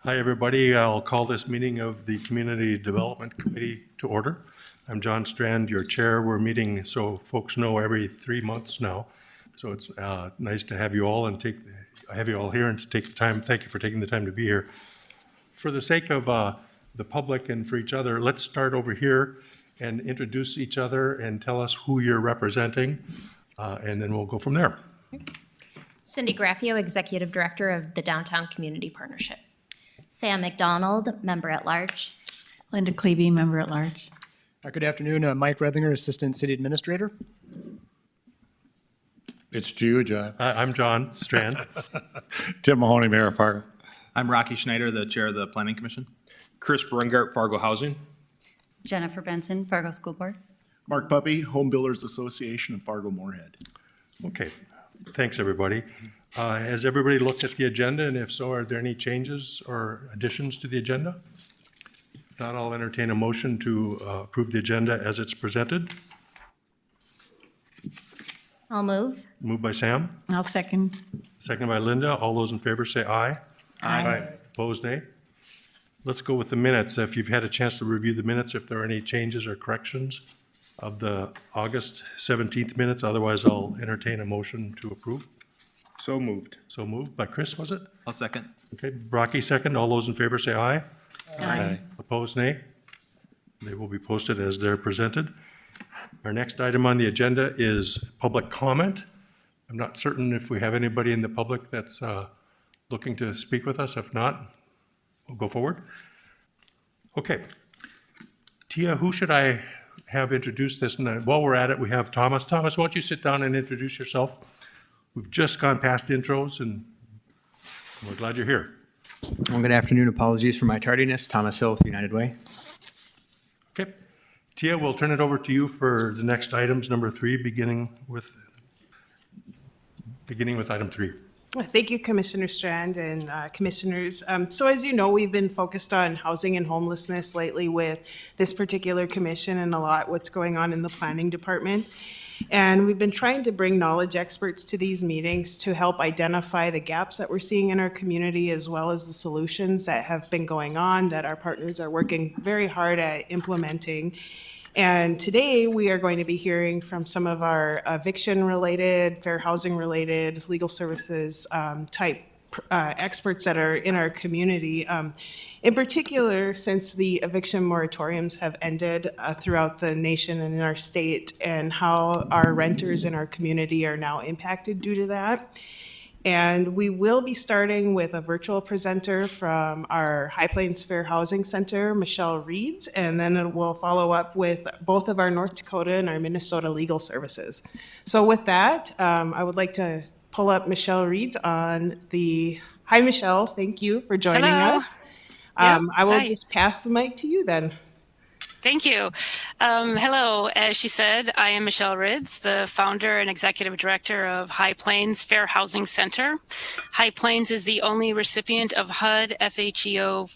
Hi, everybody. I'll call this meeting of the Community Development Committee to order. I'm John Strand, your chair. We're meeting, so folks know, every 3 months now. So it's nice to have you all have you all here and to take the time. Thank you for taking the time to be here. For the sake of the public and for each other, let's start over here and introduce each other and tell us who you're representing, and then we'll go from there. Cindy Graffio, Executive Director of the Downtown Community Partnership. Sam McDonald, Member at Large. Linda Klebe, Member at Large. Good afternoon, Mike Redlinger, Assistant City Administrator. It's you, John. I'm John Strand. Tim Mahoney, Mayor of Fargo. I'm Rocky Schneider, the Chair of the Planning Commission. Chris Berengart, Fargo Housing. Jennifer Benson, Fargo School Board. Mark Puppy, Home Builders Association of Fargo-Moorhead. Okay, thanks, everybody. Has everybody looked at the agenda, and if so, are there any changes or additions to the agenda? If not, I'll entertain a motion to approve the agenda as it's presented. I'll move. Moved by Sam, I'll second. seconded by Linda. All those in favor say aye. Aye. Opposed, nay. Let's go with the minutes. If you've had a chance to review the minutes, if there are any changes or corrections of the August 17th minutes, otherwise I'll entertain a motion to approve. So moved. So moved by Chris, was it? I'll second. Okay, Brocky second. All those in favor say aye. Aye. Opposed, nay. They will be posted as they're presented. Our next item on the agenda is public comment. I'm not certain if we have anybody in the public that's looking to speak with us. If not, we'll go forward. Okay. Tia, who should I have introduce this? And while we're at it, we have Thomas. Thomas, why don't you sit down and introduce yourself? We've just gone past intros, and we're glad you're here. Well, good afternoon. Apologies for my tardiness. Thomas Hill with United Way. Okay. Tia, we'll turn it over to you for the next items, number 3, beginning with item 3. Thank you, Commissioner Strand and commissioners. So as you know, we've been focused on housing and homelessness lately with this particular commission and a lot what's going on in the planning department. And we've been trying to bring knowledge experts to these meetings to help identify the gaps that we're seeing in our community, as well as the solutions that have been going on that our partners are working very hard at implementing. And today we are going to be hearing from some of our eviction-related, fair housing-related, legal services type experts that are in our community. In particular, since the eviction moratoriums have ended throughout the nation and in our state, and how our renters in our community are now impacted due to that. And we will be starting with a virtual presenter from our High Plains Fair Housing Center, Michelle Ridz, and then it will follow up with both of our North Dakota and our Minnesota legal services. So with that, I would like to pull up Michelle Ridz on the, hi Michelle, thank you for joining us. I will just pass the mic to you then. Thank you. Hello, as she said, I am Michelle Ridz, the founder and executive director of High Plains Fair Housing Center. High Plains is the only recipient of HUD FHEO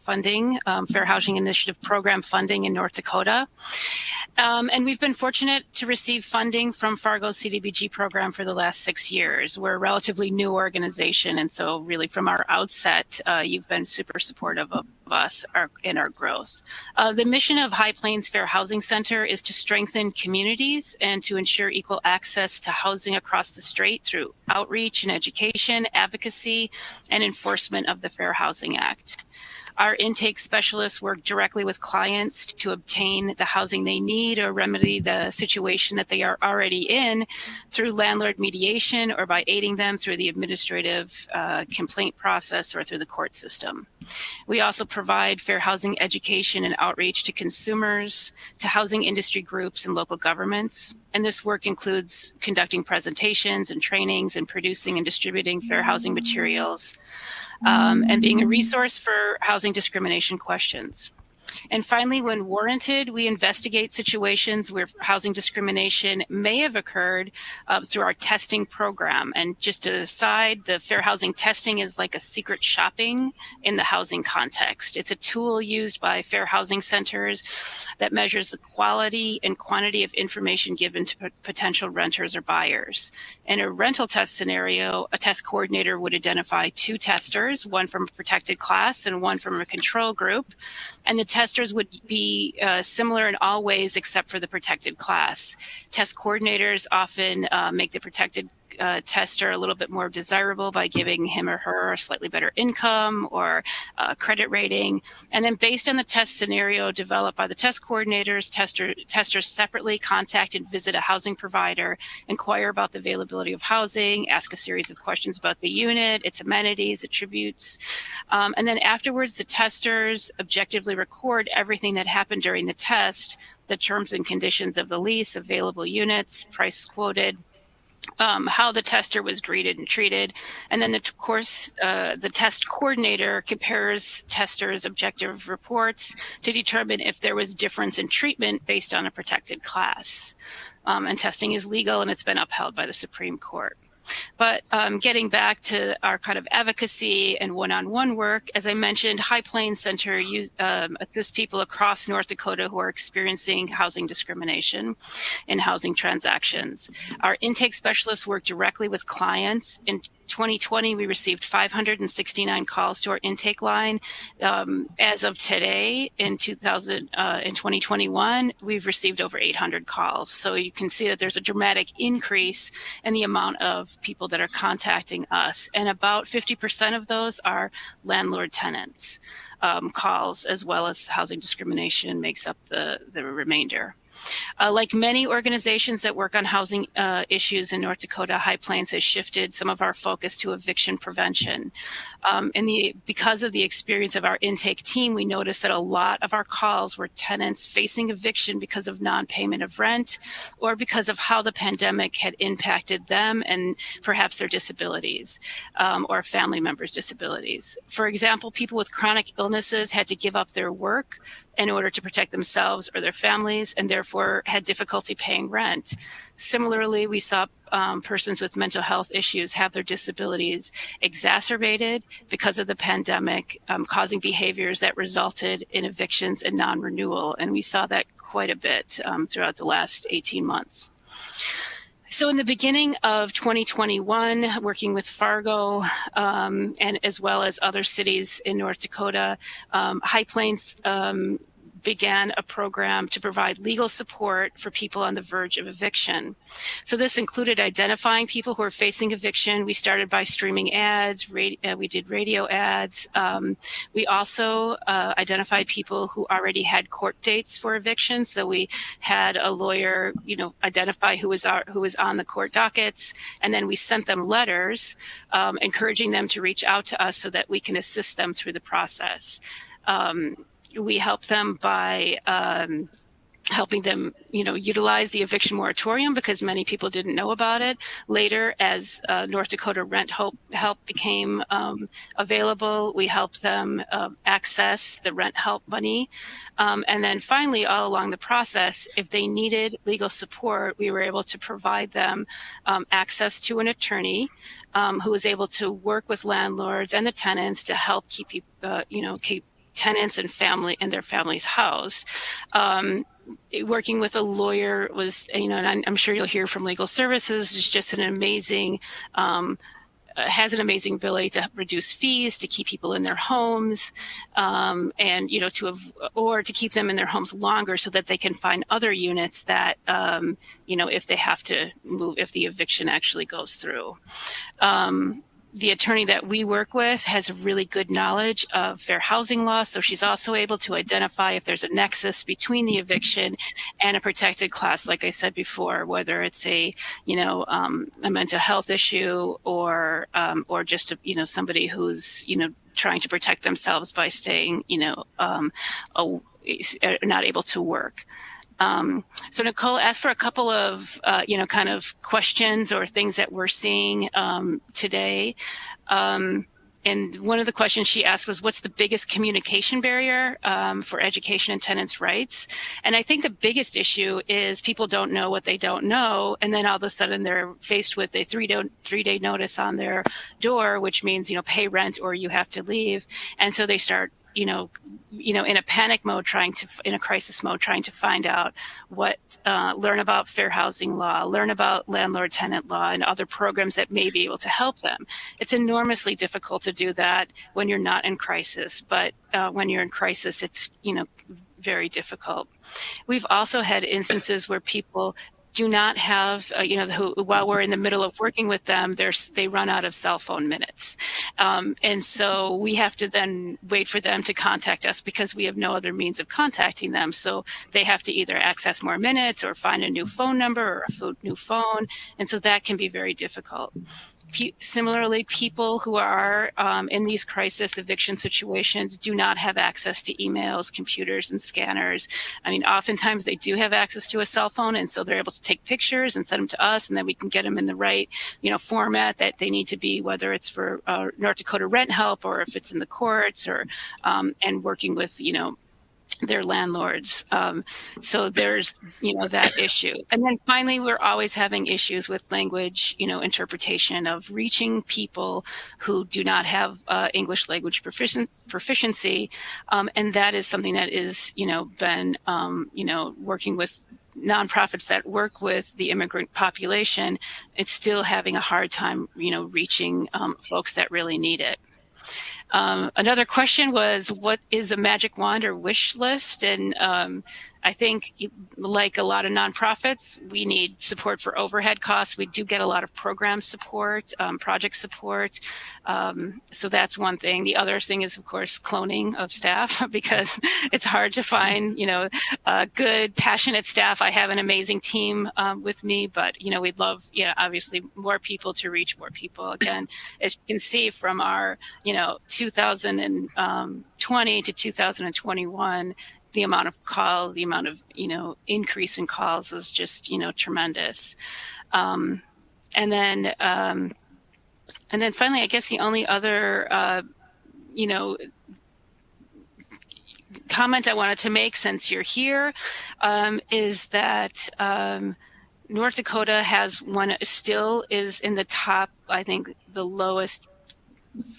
funding, Fair Housing Initiative Program funding in North Dakota. And we've been fortunate to receive funding from Fargo's CDBG program for the last 6 years. We're a relatively new organization, and so really from our outset, you've been super supportive of us in our growth. The mission of High Plains Fair Housing Center is to strengthen communities and to ensure equal access to housing across the state through outreach and education, advocacy, and enforcement of the Fair Housing Act. Our intake specialists work directly with clients to obtain the housing they need or remedy the situation that they are already in through landlord mediation or by aiding them through the administrative complaint process or through the court system. We also provide fair housing education and outreach to consumers, to housing industry groups and local governments. And this work includes conducting presentations and trainings and producing and distributing fair housing materials. And being a resource for housing discrimination questions. And finally, when warranted, we investigate situations where housing discrimination may have occurred through our testing program. And just an aside, the fair housing testing is like a secret shopping in the housing context. It's a tool used by fair housing centers that measures the quality and quantity of information given to potential renters or buyers. In a rental test scenario, a test coordinator would identify 2 testers, one from a protected class and one from a control group. And the testers would be similar in all ways except for the protected class. Test coordinators often make the protected tester a little bit more desirable by giving him or her a slightly better income or credit rating. And then based on the test scenario developed by the test coordinators, testers separately contact and visit a housing provider, inquire about the availability of housing, ask a series of questions about the unit, its amenities, attributes. And then afterwards, the testers objectively record everything that happened during the test, the terms and conditions of the lease, available units, price quoted, how the tester was greeted and treated. And then, of course, the test coordinator compares testers' objective reports to determine if there was difference in treatment based on a protected class. And testing is legal and it's been upheld by the Supreme Court. But getting back to our kind of advocacy and one-on-one work, as I mentioned, High Plains Center assists people across North Dakota who are experiencing housing discrimination in housing transactions. Our intake specialists work directly with clients. In 2020, we received 569 calls to our intake line. As of today, in 2021, we've received over 800 calls. So you can see that there's a dramatic increase in the amount of people that are contacting us. And about 50% of those are landlord tenants calls, as well as housing discrimination makes up the remainder. Like many organizations that work on housing issues in North Dakota, High Plains has shifted some of our focus to eviction prevention. Because of the experience of our intake team, we noticed that a lot of our calls were tenants facing eviction because of non-payment of rent or because of how the pandemic had impacted them and perhaps their disabilities or family members' disabilities. For example, people with chronic illnesses had to give up their work in order to protect themselves or their families, and therefore had difficulty paying rent. Similarly, we saw persons with mental health issues have their disabilities exacerbated because of the pandemic, causing behaviors that resulted in evictions and non-renewal. And we saw that quite a bit throughout the last 18 months. So in the beginning of 2021, working with Fargo and as well as other cities in North Dakota, High Plains began a program to provide legal support for people on the verge of eviction. So this included identifying people who are facing eviction. We started by streaming ads, we did radio ads. We also identified people who already had court dates for eviction. So we had a lawyer, identify who was on the court dockets, and then we sent them letters encouraging them to reach out to us so that we can assist them through the process. We help them by helping them, utilize the eviction moratorium because many people didn't know about it. Later, as North Dakota Rent Help became available, we helped them access the rent help money. And then finally, all along the process, if they needed legal support, we were able to provide them access to an attorney who was able to work with landlords and the tenants to help keep tenants and their families housed. Working with a lawyer was, and I'm sure you'll hear from legal services, is just an amazing, has an amazing ability to reduce fees, to keep people in their homes, and, to keep them in their homes longer so that they can find other units that, if they have to move, if the eviction actually goes through. The attorney that we work with has a really good knowledge of fair housing law, so she's also able to identify if there's a nexus between the eviction and a protected class, like I said before, whether it's a mental health issue or just somebody who's trying to protect themselves by staying not able to work. So Nicole asked for a couple of, kind of questions or things that we're seeing today. And And one of the questions she asked was, what's the biggest communication barrier for education and tenants' rights? And I think the biggest issue is people don't know what they don't know. And then all of a sudden they're faced with a three-day notice on their door, which means, pay rent or you have to leave. And so they start in a panic mode, in a crisis mode, trying to find out learn about fair housing law, learn about landlord tenant law and other programs that may be able to help them. It's enormously difficult to do that when you're not in crisis, but when you're in crisis, it's, very difficult. We've also had instances where people do not have, who, while we're in the middle of working with them, they run out of cell phone minutes. And so we have to then wait for them to contact us because we have no other means of contacting them. So they have to either access more minutes or find a new phone number or a new phone. And so that can be very difficult. Similarly, people who are in these crisis eviction situations do not have access to emails, computers, and scanners. I mean, oftentimes they do have access to a cell phone, and so they're able to take pictures and send them to us, and then we can get them in the right, format that they need to be, whether it's for North Dakota rent help or if it's in the courts or and working with, their landlords. So there's, that issue. And then finally, we're always having issues with language, interpretation of reaching people who do not have English language proficiency. And that is something that is, been, working with nonprofits that work with the immigrant population. It's still having a hard time, reaching folks that really need it. Another question was, what is a magic wand or wish list? And I think, like a lot of nonprofits, we need support for overhead costs. We do get a lot of program support, project support. So that's one thing. The other thing is, of course, cloning of staff, because it's hard to find, good, passionate staff. I have an amazing team with me, but, we'd love, obviously more people to reach more people. Again, as you can see from our, 2020 to 2021, the amount of increase in calls is just, tremendous. And then finally, I guess the only other, comment I wanted to make since you're here is that North Dakota still is in the top, I think, the lowest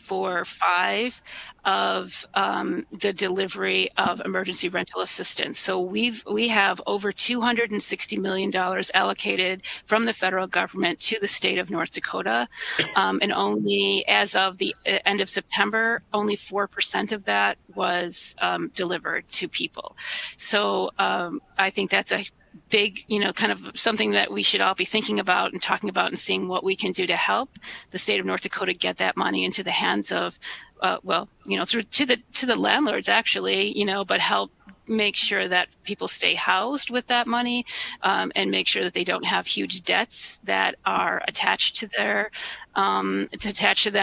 4 or 5 of the delivery of emergency rental assistance. So we have over $260 million allocated from the federal government to the state of North Dakota. And only as of the end of September, only 4% of that was delivered to people. So I think that's a big, kind of something that we should all be thinking about and talking about and seeing what we can do to help the state of North Dakota get that money into the hands of, through to the landlords actually, but help make sure that people stay housed with that money and make sure that they don't have huge debts that are attached to them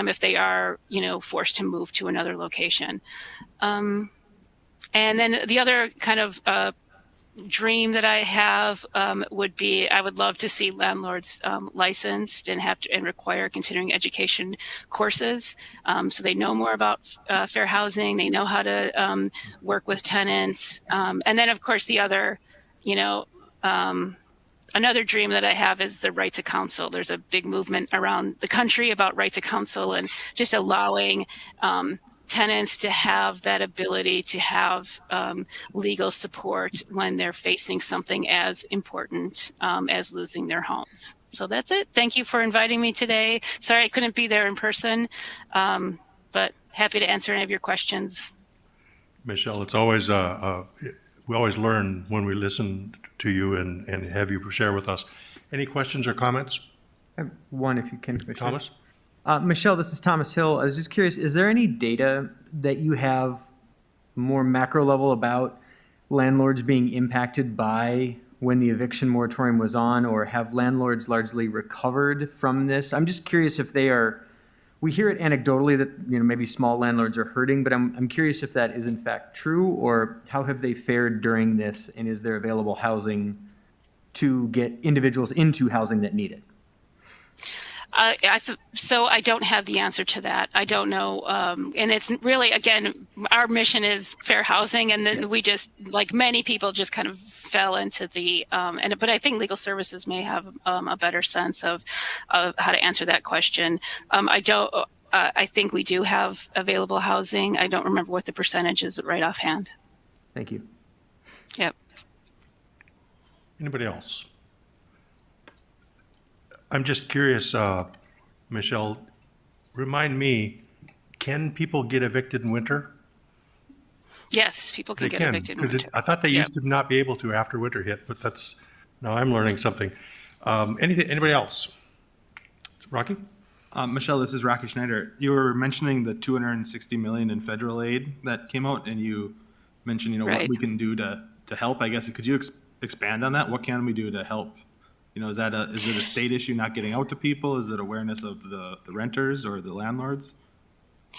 if they are, forced to move to another location. And then the other kind of dream that I have would be, I would love to see landlords licensed and require continuing education courses, so they know more about fair housing, they know how to work with tenants, and then of course the other, another dream that I have is the right to counsel. There's a big movement around the country about right to counsel and just allowing tenants to have that ability to have legal support when they're facing something as important as losing their homes. So that's it. Thank you for inviting me today. Sorry I couldn't be there in person, but happy to answer any of your questions. Michelle, it's always, we always learn when we listen to you and have you share with us. Any questions or comments? I have one, if you can, Commissioner. Thomas? Michelle, this is Thomas Hill. I was just curious, is there any data that you have more macro level about landlords being impacted by when the eviction moratorium was on, or have landlords largely recovered from this? I'm just curious if they are, we hear it anecdotally that, maybe small landlords are hurting, but I'm curious if that is in fact true, or how have they fared during this, and is there available housing to get individuals into housing that need it? So I don't have the answer to that. I don't know. And it's really, again, our mission is fair housing. And then we just, like many people, just kind of fell into the, but I think legal services may have a better sense of how to answer that question. I think we do have available housing. I don't remember what the percentage is right offhand. Thank you. Yep. Anybody else? I'm just curious, Michelle, remind me, can people get evicted in winter? Yes, people can They get can, evicted in because winter. I thought they Yep. used to not be able to after winter hit, but now I'm learning something. Anybody else? Rocky? Michelle, this is Rocky Schneider. You were mentioning the 260 million in federal aid that came out, and you mentioned, what Right. we can do to help. I guess could you expand on that? What can we do to help? Is it a state issue not getting out to people? Is it awareness of the renters or the landlords?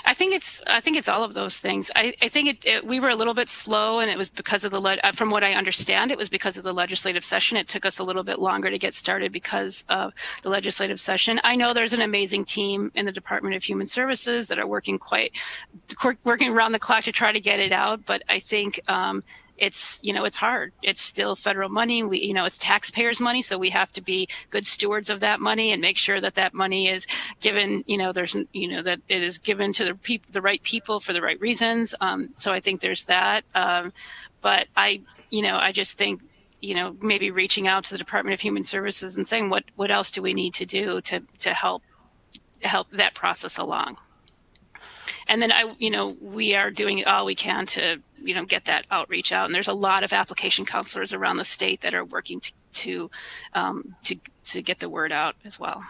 I think it's all of those things. I think we were a little bit slow, and it was because of from what I understand, it was because of the legislative session. It took us a little bit longer to get started because of the legislative session. I know there's an amazing team in the Department of Human Services that are working around the clock to try to get it out. But I think it's hard. It's still federal money. It's taxpayers' money, so we have to be good stewards of that money and make sure that money is given. That it is given to the right people for the right reasons. So I think there's that. But I just think maybe reaching out to the Department of Human Services and saying what else do we need to do to help that process along. And then we are doing all we can to get that outreach out. And there's a lot of application counselors around the state that are working to get the word out as well.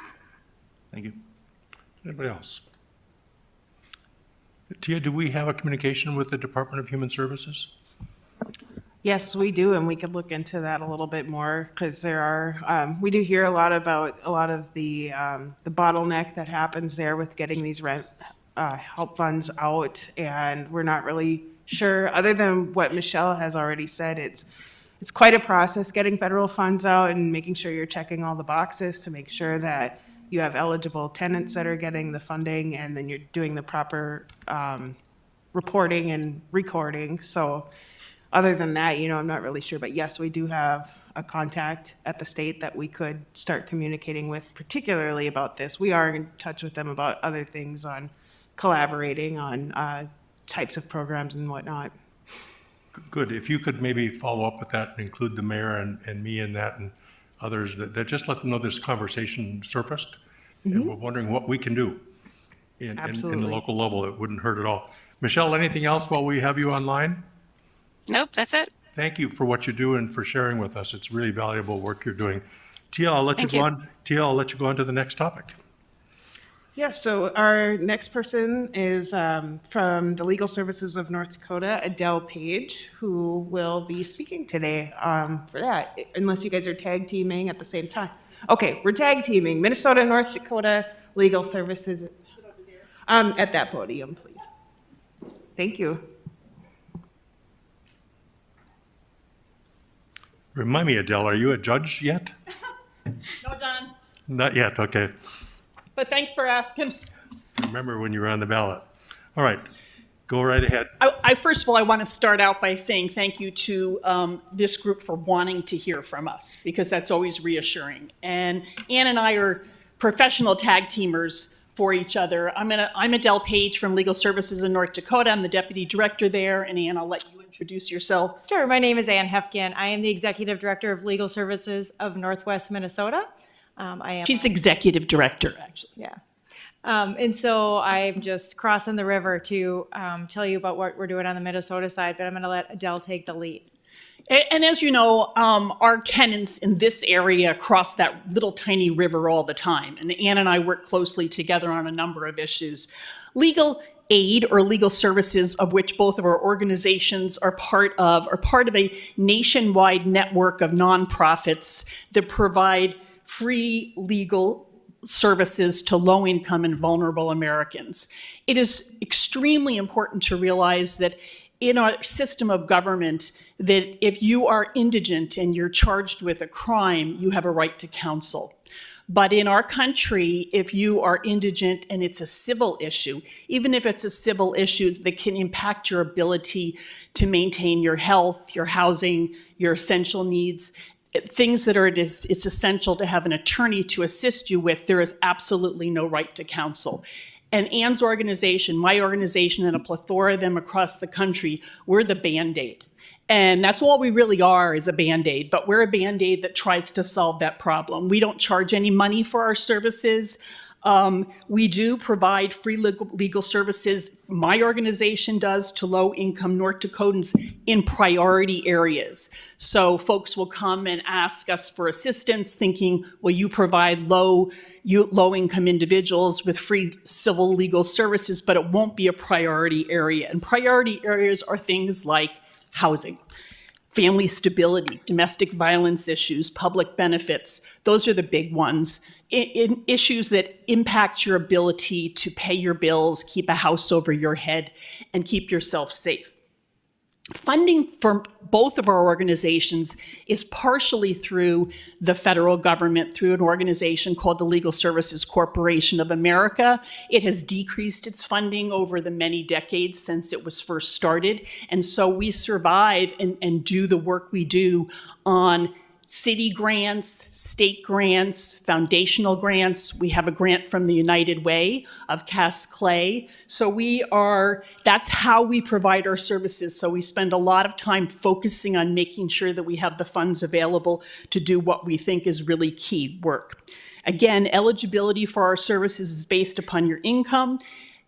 Thank you. Anybody else? Tia, do we have a communication with the Department of Human Services? Yes, we do, and we could look into that a little bit more because we do hear a lot about a lot of the bottleneck that happens there with getting these rent help funds out, and we're not really sure. Other than what Michelle has already said, it's quite a process getting federal funds out and making sure you're checking all the boxes to make sure that you have eligible tenants that are getting the funding, and then you're doing the proper reporting and recording. So other than that, I'm not really sure. But yes, we do have a contact at the state that we could start communicating with, particularly about this. We are in touch with them about other things on collaborating on types of programs and whatnot. Good. If you could maybe follow up with that and include the mayor and me in that and others, that just let them know this conversation surfaced. And we're wondering what we can do in the Absolutely. local level. It wouldn't hurt at all. Michelle, anything else while we have you online? Nope, that's it. Thank you for what you do and for sharing with us. It's really valuable work you're doing. Tia, I'll let you Thank go you. on. Tia, I'll let you go on to the next topic. Yeah, so our next person is from the Legal Services of North Dakota, Adele Page, who will be speaking today for that, unless you guys are tag teaming at the same time. Okay, we're tag teaming. Minnesota, North Dakota Legal Services. At that podium, please. Thank you. Remind me, Adele, are you a judge yet? No, John, Not yet, okay. but thanks for asking. Remember when you were on the ballot. All right, go right ahead. I first of all, I want to start out by saying thank you to this group for wanting to hear from us, because that's always reassuring. And Ann and I are professional tag teamers for each other. I'm Adele Page from Legal Services in North Dakota. I'm the deputy director there. And Ann, I'll let you introduce yourself. Sure. My name is Ann Hefkin. I am the Executive Director of Legal Services of Northwest Minnesota. She's executive director, actually. Yeah. And so I'm just crossing the river to tell you about what we're doing on the Minnesota side, but I'm going to let Adele take the lead. And as you know, our tenants in this area cross that little tiny river all the time. And Ann and I work closely together on a number of issues. Legal aid or legal services, of which both of our organizations are part of a nationwide network of nonprofits that provide free legal services to low-income and vulnerable Americans. It is extremely important to realize that in our system of government, that if you are indigent and you're charged with a crime, you have a right to counsel. But in our country, if you are indigent and it's a civil issue, even if it's a civil issue that can impact your ability to maintain your health, your housing, your essential needs, things that it's essential to have an attorney to assist you with, there is absolutely no right to counsel. And Ann's organization, my organization, and a plethora of them across the country, we're the Band-Aid. And that's all we really are, is a Band-Aid, but we're a Band-Aid that tries to solve that problem. We don't charge any money for our services. We do provide free legal services, my organization does, to low-income North Dakotans in priority areas. So folks will come and ask us for assistance thinking, well, you provide low-income individuals with free civil legal services, but it won't be a priority area. And priority areas are things like housing, family stability, domestic violence issues, public benefits. Those are the big ones. In issues that impact your ability to pay your bills, keep a house over your head, and keep yourself safe. Funding for both of our organizations is partially through the federal government, through an organization called the Legal Services Corporation of America. It has decreased its funding over the many decades since it was first started. And so we survive and do the work we do on city grants, state grants, foundational grants. We have a grant from the United Way of Cass Clay. So that's how we provide our services. So we spend a lot of time focusing on making sure that we have the funds available to do what we think is really key work. Again, eligibility for our services is based upon your income,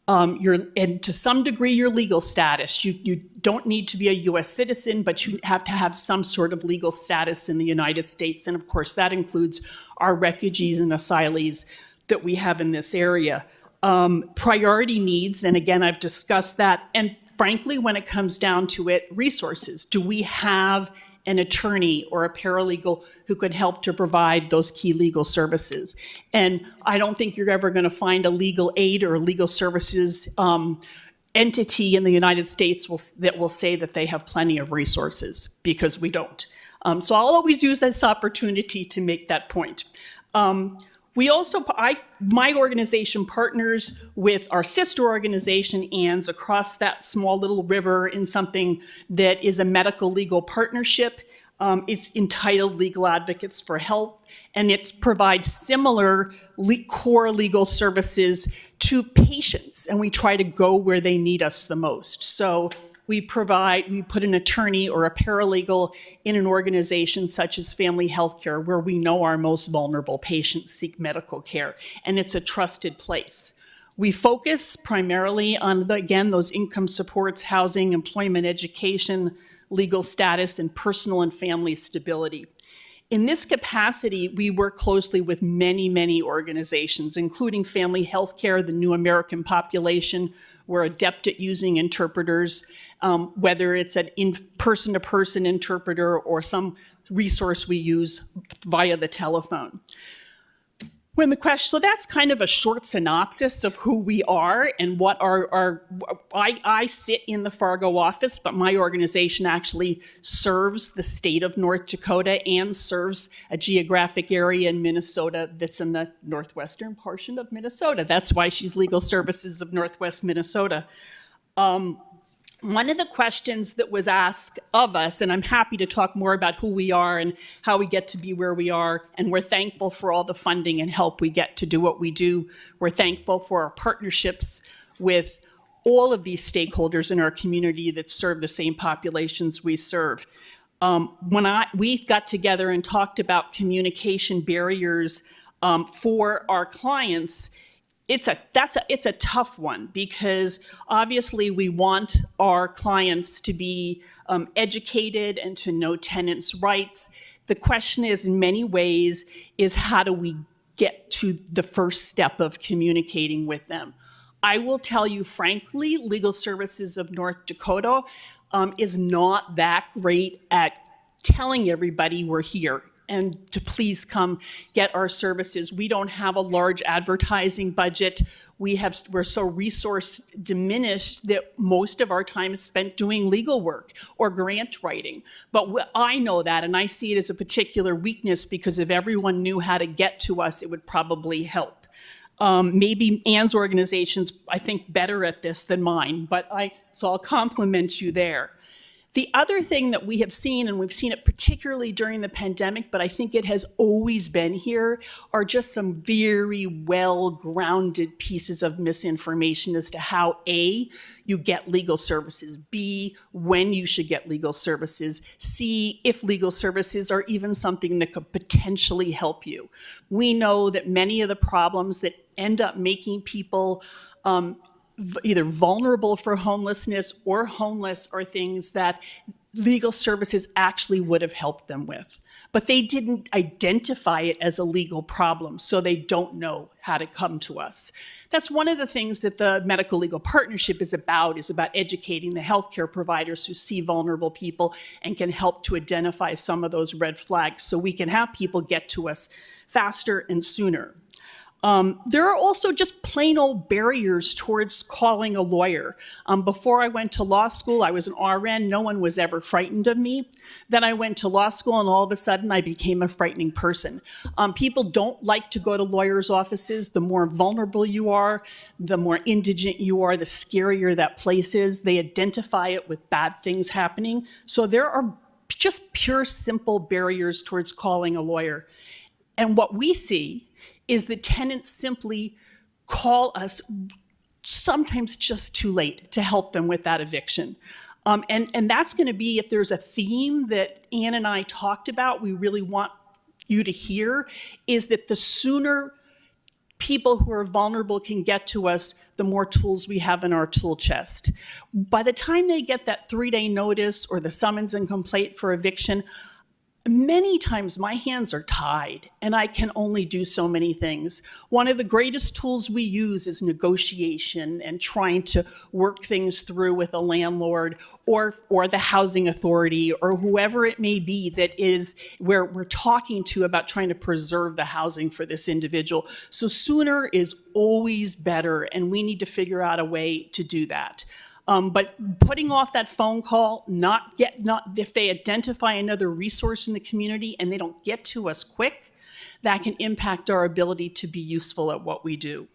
and to some degree your legal status. You don't need to be a U.S. citizen, but you have to have some sort of legal status in the United States. And of course, that includes our refugees and asylees that we have in this area. Priority needs, and again, I've discussed that. And frankly, when it comes down to it, resources. Do we have an attorney or a paralegal who could help to provide those key legal services? And I don't think you're ever going to find a legal aid or legal services entity in the United States that will say that they have plenty of resources, because we don't. So I'll always use this opportunity to make that point. My organization partners with our sister organization, ANDS, across that small little river in something that is a medical legal partnership. It's entitled Legal Advocates for Health, and it provides similar core legal services to patients, and we try to go where they need us the most. So we put an attorney or a paralegal in an organization such as Family Healthcare, where we know our most vulnerable patients seek medical care, and it's a trusted place. We focus primarily on, again, those income supports, housing, employment, education, legal status, and personal and family stability. In this capacity, we work closely with many, many organizations, including Family Healthcare, the New American Population. We're adept at using interpreters, whether it's an person-to-person interpreter or some resource we use via the telephone. So that's kind of a short synopsis of who we are and what I sit in the Fargo office, but my organization actually serves the state of North Dakota and serves a geographic area in Minnesota that's in the northwestern portion of Minnesota. That's why she's Legal Services of Northwest Minnesota. One of the questions that was asked of us, and I'm happy to talk more about who we are and how we get to be where we are, and we're thankful for all the funding and help we get to do what we do. We're thankful for our partnerships with all of these stakeholders in our community that serve the same populations we serve. We got together and talked about communication barriers for our clients. It's a tough one, because obviously we want our clients to be educated and to know tenants' rights. The question is, in many ways, is how do we get to the first step of communicating with them? I will tell you frankly, Legal Services of North Dakota is not that great at telling everybody we're here. and to please come get our services. We don't have a large advertising budget. We're so resource diminished that most of our time is spent doing legal work or grant writing. But I know that, and I see it as a particular weakness, because if everyone knew how to get to us, it would probably help. Maybe Ann's organization's, I think, better at this than mine, so I'll compliment you there. The other thing that we have seen, and we've seen it particularly during the pandemic, but I think it has always been here, are just some very well-grounded pieces of misinformation as to how, A, you get legal services, B, when you should get legal services, C, if legal services are even something that could potentially help you. We know that many of the problems that end up making people either vulnerable for homelessness or homeless are things that legal services actually would have helped them with. But they didn't identify it as a legal problem, so they don't know how to come to us. That's one of the things that the Medical Legal Partnership is about educating the healthcare providers who see vulnerable people and can help to identify some of those red flags so we can have people get to us faster and sooner. There are also just plain old barriers towards calling a lawyer. Before I went to law school, I was an RN. No one was ever frightened of me. Then I went to law school, and all of a sudden I became a frightening person. People don't like to go to lawyers' offices. The more vulnerable you are, the more indigent you are, the scarier that place is. They identify it with bad things happening. So there are just pure, simple barriers towards calling a lawyer. And what we see is that tenants simply call us sometimes just too late to help them with that eviction. And that's going to be, if there's a theme that Ann and I talked about, we really want you to hear, is that the sooner people who are vulnerable can get to us, the more tools we have in our tool chest. By the time they get that 3-day notice or the summons and complaint for eviction, many times my hands are tied and I can only do so many things. One of the greatest tools we use is negotiation and trying to work things through with a landlord or the housing authority or whoever it may be that is where we're talking to about trying to preserve the housing for this individual. So sooner is always better, and we need to figure out a way to do that. But putting off that phone call, if they identify another resource in the community and they don't get to us quick, that can impact our ability to be useful at what we do.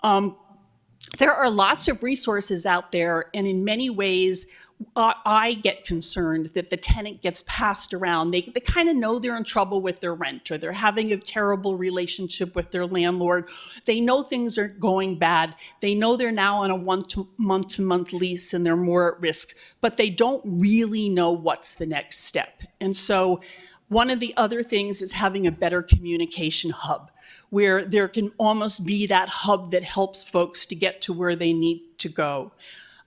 There are lots of resources out there, and in many ways, I get concerned that the tenant gets passed around. They kind of know they're in trouble with their rent, or they're having a terrible relationship with their landlord. They know things are going bad. They know they're now on a month-to-month lease and they're more at risk, but they don't really know what's the next step. And so one of the other things is having a better communication hub, where there can almost be that hub that helps folks to get to where they need to go.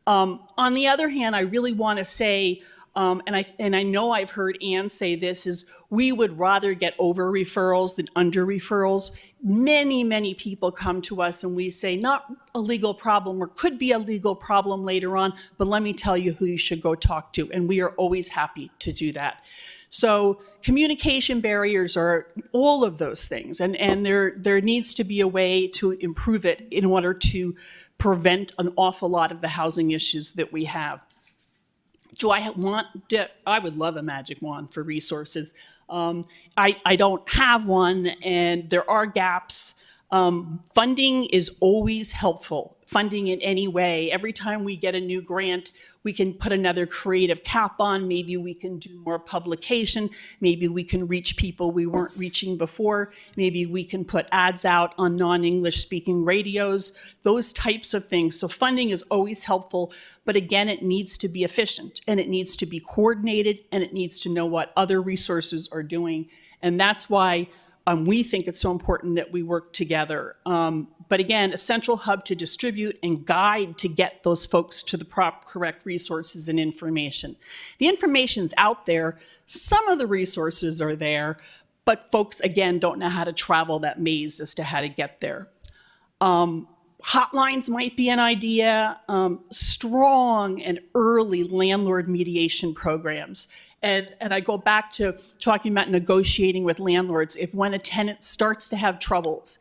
On the other hand, I really want to say, and I know I've heard Ann say this, is we would rather get over referrals than under referrals. Many, many people come to us and we say, not a legal problem, or could be a legal problem later on, but let me tell you who you should go talk to. And we are always happy to do that. So communication barriers are all of those things. And there needs to be a way to improve it in order to prevent an awful lot of the housing issues that we have. I would love a magic wand for resources. I don't have one, and there are gaps. Funding is always helpful. Funding in any way. Every time we get a new grant, we can put another creative cap on. Maybe we can do more publication. Maybe we can reach people we weren't reaching before. Maybe we can put ads out on non-English speaking radios, those types of things. So funding is always helpful, but again, it needs to be efficient, and it needs to be coordinated, and it needs to know what other resources are doing. And that's why we think it's so important that we work together. But again, a central hub to distribute and guide to get those folks to the correct resources and information. The information's out there. Some of the resources are there, but folks, again, don't know how to travel that maze as to how to get there. Hotlines might be an idea. Strong and early landlord mediation programs. And I go back to talking about negotiating with landlords. If when a tenant starts to have troubles,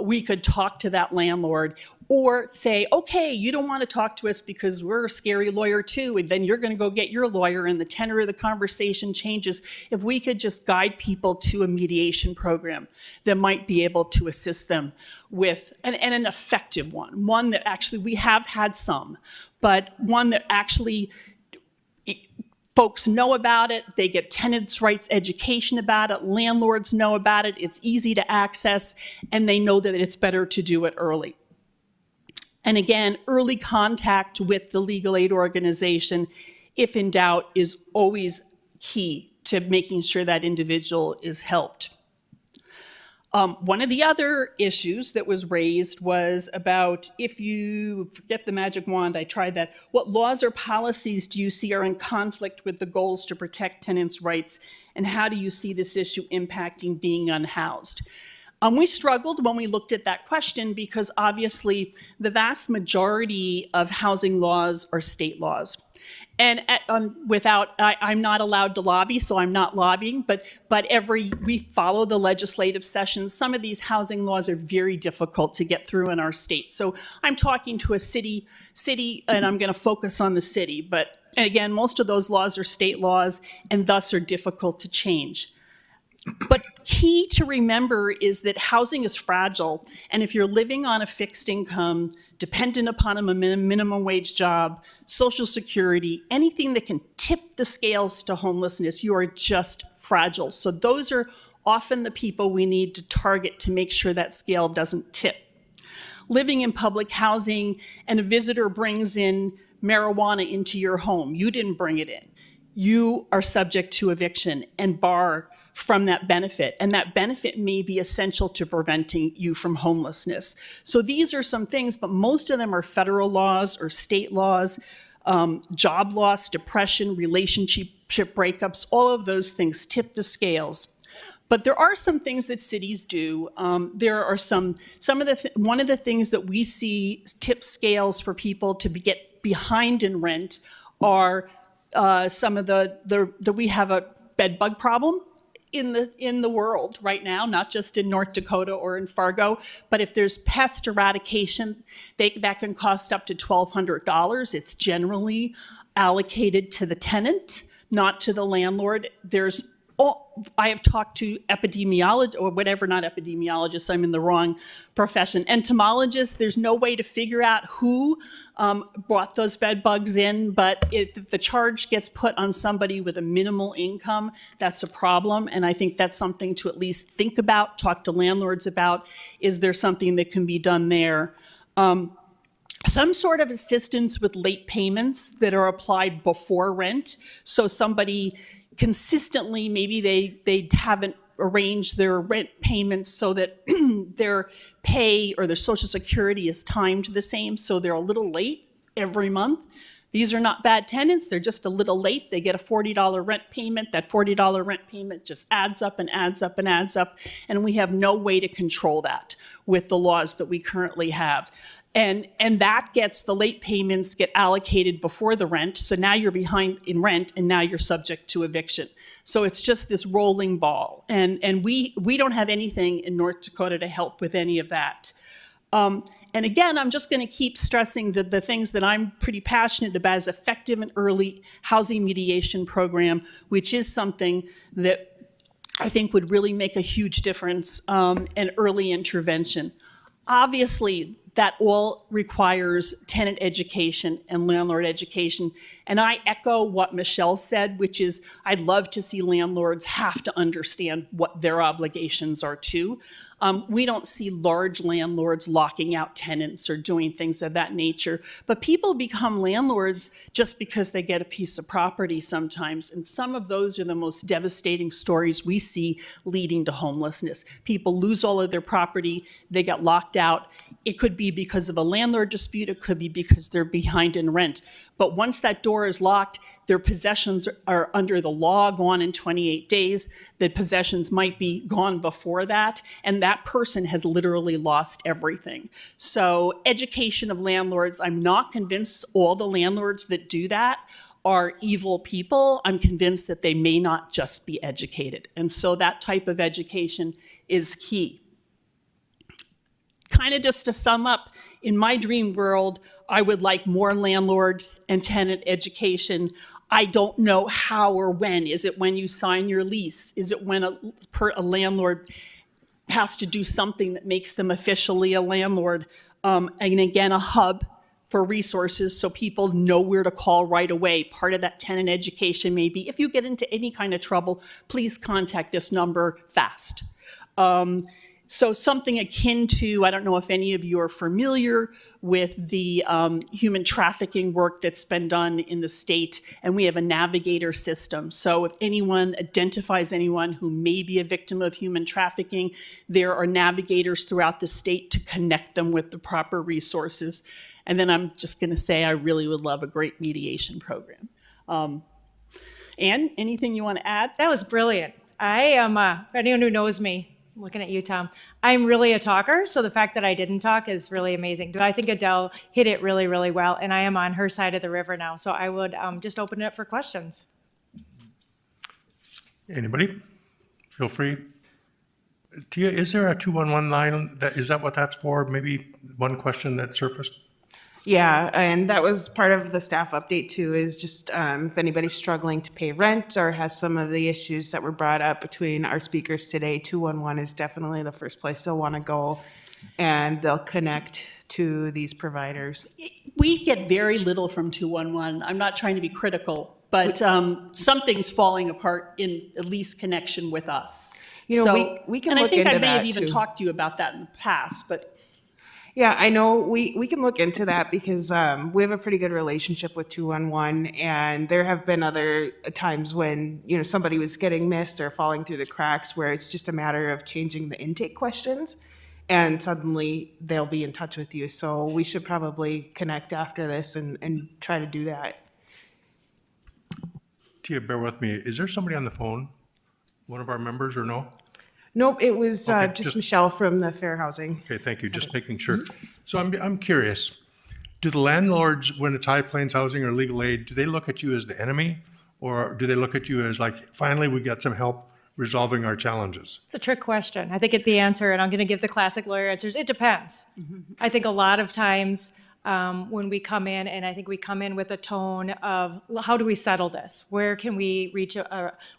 we could talk to that landlord or say, okay, you don't want to talk to us because we're a scary lawyer too, and then you're going to go get your lawyer and the tenor of the conversation changes. If we could just guide people to a mediation program that might be able to assist them with, and an effective one that actually, we have had some, but one that actually folks know about it, they get tenants' rights education about it, landlords know about it, it's easy to access, and they know that it's better to do it early. And again, early contact with the legal aid organization, if in doubt, is always key to making sure that individual is helped. One of the other issues that was raised was about, if you forget the magic wand, I tried that, what laws or policies do you see are in conflict with the goals to protect tenants' rights, and how do you see this issue impacting being unhoused? We struggled when we looked at that question because obviously the vast majority of housing laws are state laws. And I'm not allowed to lobby, so I'm not lobbying, but we follow the legislative sessions. Some of these housing laws are very difficult to get through in our state. So I'm talking to a city, and I'm going to focus on the city. But again, most of those laws are state laws and thus are difficult to change. But key to remember is that housing is fragile, and if you're living on a fixed income, dependent upon a minimum wage job, Social Security, anything that can tip the scales to homelessness, you are just fragile. So those are often the people we need to target to make sure that scale doesn't tip. Living in public housing and a visitor brings in marijuana into your home, you didn't bring it in. You are subject to eviction and bar from that benefit, and that benefit may be essential to preventing you from homelessness. So these are some things, but most of them are federal laws or state laws, job loss, depression, relationship breakups, all of those things tip the scales. But there are some things that cities do. There are one of the things that we see tip scales for people to get behind in rent are some of we have a bed bug problem in the world right now, not just in North Dakota or in Fargo, but if there's pest eradication, that can cost up to $1,200. It's generally allocated to the tenant, not to the landlord. I have talked to epidemiologists, or whatever, not epidemiologists, I'm in the wrong profession, entomologists. There's no way to figure out who brought those bed bugs in, but if the charge gets put on somebody with a minimal income, that's a problem. And I think that's something to at least think about, talk to landlords about. Is there something that can be done there? Some sort of assistance with late payments that are applied before rent. So somebody consistently, maybe they haven't arranged their rent payments so that their pay or their Social Security is timed the same, so they're a little late every month. These are not bad tenants, they're just a little late. They get a $40 rent payment. That $40 rent payment just adds up and adds up and adds up, and we have no way to control that with the laws that we currently have. And that gets, the late payments get allocated before the rent. So now you're behind in rent and now you're subject to eviction. So it's just this rolling ball. And we don't have anything in North Dakota to help with any of that. And again, I'm just going to keep stressing that the things that I'm pretty passionate about is effective and early housing mediation program, which is something that I think would really make a huge difference, and early intervention. Obviously, that all requires tenant education and landlord education. And I echo what Michelle said, which is I'd love to see landlords have to understand what their obligations are too. We don't see large landlords locking out tenants or doing things of that nature, but people become landlords just because they get a piece of property sometimes. And some of those are the most devastating stories we see leading to homelessness. People lose all of their property, they get locked out. It could be because of a landlord dispute, it could be because they're behind in rent. But once that door is locked, their possessions are under the law gone in 28 days. The possessions might be gone before that, and that person has literally lost everything. So education of landlords, I'm not convinced all the landlords that do that are evil people. I'm convinced that they may not just be educated. And so that type of education is key. Kind of just to sum up, in my dream world, I would like more landlord and tenant education. I don't know how or when. Is it when you sign your lease? Is it when a landlord has to do something that makes them officially a landlord? And again, a hub for resources so people know where to call right away. Part of that tenant education may be, if you get into any kind of trouble, please contact this number fast. So something akin to, I don't know if any of you are familiar with the human trafficking work that's been done in the state, and we have a navigator system. So if anyone identifies anyone who may be a victim of human trafficking, there are navigators throughout the state to connect them with the proper resources. And then I'm just going to say I really would love a great mediation program. Anne, anything you want to add? That was brilliant. I am, anyone who knows me, looking at you, Tom, I'm really a talker, so the fact that I didn't talk is really amazing. But I think Adele hit it really, really well, and I am on her side of the river now, so I would just open it up for questions. Anybody? Feel free. Tia, is there a 211 line? Is that what that's for? Maybe one question that surfaced? Yeah, and that was part of the staff update too, is just if anybody's struggling to pay rent or has some of the issues that were brought up between our speakers today, 211 is definitely the first place they'll want to go, and they'll connect to these providers. We get very little from 211. I'm not trying to be critical, but something's falling apart in at least connection with us. You know, we can and look I think into I may have that, even too. talked to you about that in the past, but Yeah, I know we can look into that because we have a pretty good relationship with 211, and there have been other times when, you know, somebody was getting missed or falling through the cracks where it's just a matter of changing the intake questions, and suddenly they'll be in touch with you. So we should probably connect after this and try to do that. Tia, bear with me. Is there somebody on the phone? One of our members or no? Nope, it was Okay, just Michelle from the Fair Housing. Okay, thank you. Just making sure. So I'm curious. Do the landlords, when it's High Plains Housing or legal aid, do they look at you as the enemy? Or do they look at you as like, finally, we got some help resolving our challenges? It's a trick question. I think the answer, and I'm going to give the classic lawyer answers, it depends. I think a lot of times when we come in, and I think we come in with a tone of, how do we settle this? Where can we reach?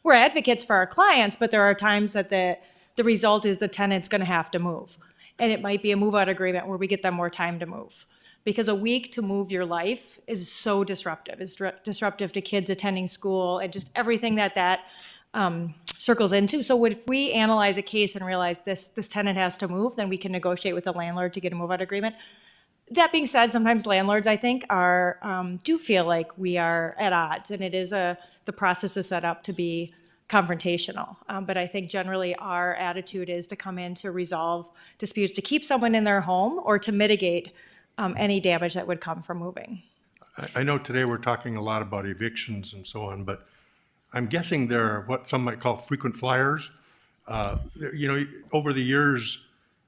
We're advocates for our clients, but there are times that the result is the tenant's going to have to move. And it might be a move-out agreement where we get them more time to move. Because a week to move your life is so disruptive. It's disruptive to kids attending school and just everything that circles into. So if we analyze a case and realize this tenant has to move, then we can negotiate with the landlord to get a move-out agreement. That being said, sometimes landlords, I think, do feel like we are at odds, and it is the process is set up to be confrontational. But I think generally our attitude is to come in to resolve disputes, to keep someone in their home or to mitigate any damage that would come from moving. I know today we're talking a lot about evictions and so on, but I'm guessing there are what some might call frequent flyers. You know, over the years,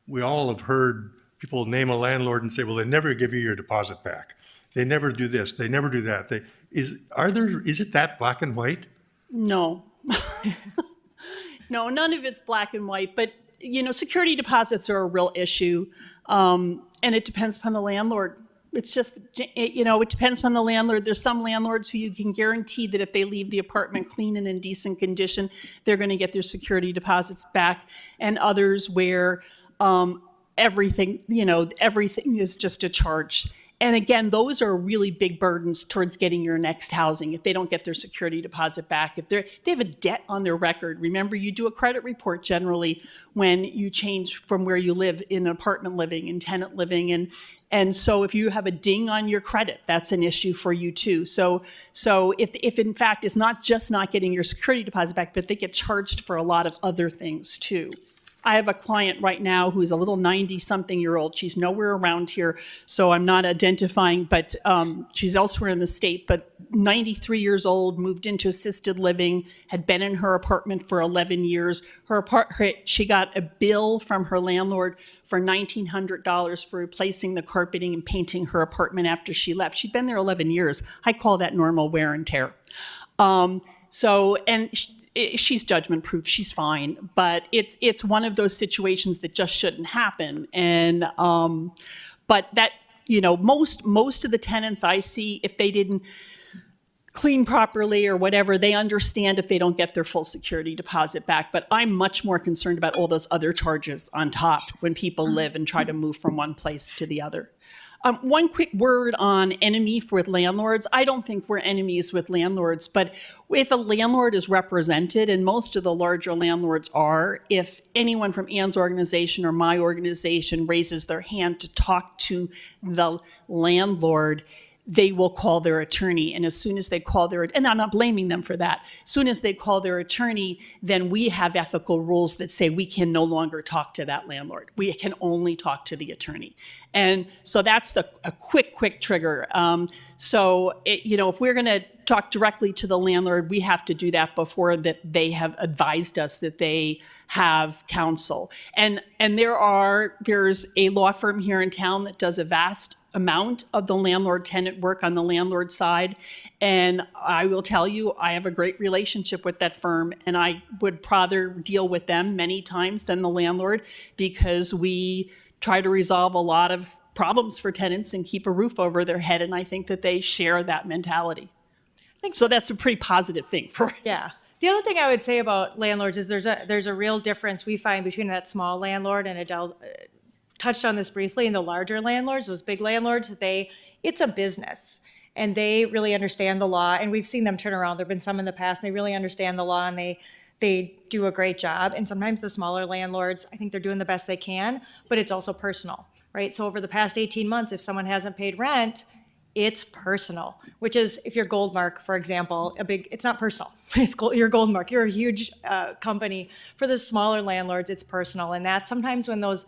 we all have heard people name a landlord and say, well, they never give you your deposit back. They never do this, they never do that. Is it that black and white? no. No, none of it's black and white, but you know, security deposits are a real issue, and it depends upon the landlord. It's just, you know, it depends upon the landlord. There's some landlords who you can guarantee that if they leave the apartment clean and in decent condition, they're going to get their security deposits back, and others where everything is just a charge. And again, those are really big burdens towards getting your next housing. If they don't get their security deposit back, if they have a debt on their record. Remember, you do a credit report generally when you change from where you live in apartment living and tenant living. And so if you have a ding on your credit, that's an issue for you too. So if in fact it's not just not getting your security deposit back, but they get charged for a lot of other things too. I have a client right now who's a little 90-something-year-old. She's nowhere around here, so I'm not identifying, but she's elsewhere in the state, but 93 years old, moved into assisted living, had been in her apartment for 11 years. She got a bill from her landlord for $1,900 for replacing the carpeting and painting her apartment after she left. She'd been there 11 years. I call that normal wear and tear. She's judgment proof. She's fine, but it's one of those situations that just shouldn't happen. And but that, you know, most of the tenants I see, if they didn't clean properly or whatever, they understand if they don't get their full security deposit back. But I'm much more concerned about all those other charges on top when people live and try to move from one place to the other. One quick word on enemy with landlords. I don't think we're enemies with landlords, but if a landlord is represented, and most of the larger landlords are, if anyone from Ann's organization or my organization raises their hand to talk to the landlord, they will call their attorney. And as soon as they call and I'm not blaming them for that, as soon as they call their attorney, then we have ethical rules that say we can no longer talk to that landlord. We can only talk to the attorney. And so that's a quick trigger. If we're gonna talk directly to the landlord, we have to do that before that they have advised us that they have counsel. And there's a law firm here in town that does a vast amount of the landlord-tenant work on the landlord side. And I will tell you, I have a great relationship with that firm, and I would rather deal with them many times than the landlord, because we try to resolve a lot of problems for tenants and keep a roof over their head. And I think that they share that mentality. So that's a pretty positive thing for. Yeah. The other thing I would say about landlords is there's a real difference we find between that small landlord, and Adele touched on this briefly, and the larger landlords, those big landlords, it's a business, and they really understand the law, and we've seen them turn around. There've been some in the past, and they really understand the law, and they do a great job. And sometimes the smaller landlords, I think they're doing the best they can, but it's also personal, right? So over the past 18 months, if someone hasn't paid rent, it's personal, which is, if you're Goldmark, for example, it's not personal. You're Goldmark, you're a huge company. For the smaller landlords, it's personal. And that's sometimes when those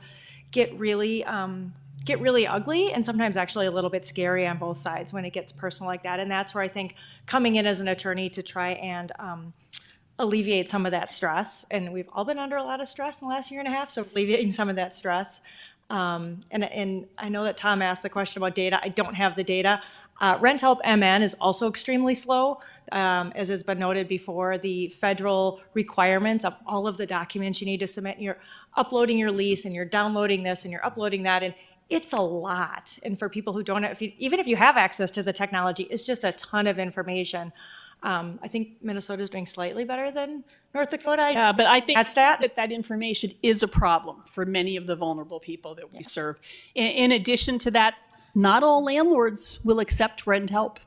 get really ugly, and sometimes actually a little bit scary on both sides when it gets personal like that. And that's where I think coming in as an attorney to try and alleviate some of that stress, and we've all been under a lot of stress in the last year and a half, so alleviating some of that stress. And I know that Tom asked the question about data. I don't have the data. Rent Help MN is also extremely slow. As has been noted before, the federal requirements of all of the documents you need to submit, you're uploading your lease, and you're downloading this, and you're uploading that, and it's a lot. And for people who don't have, even if you have access to the technology, it's just a ton of information. I think Minnesota's doing slightly better than North Dakota. Yeah, but I think that information is a problem for many of the vulnerable people that we serve. In addition to that, not all landlords will accept rent help.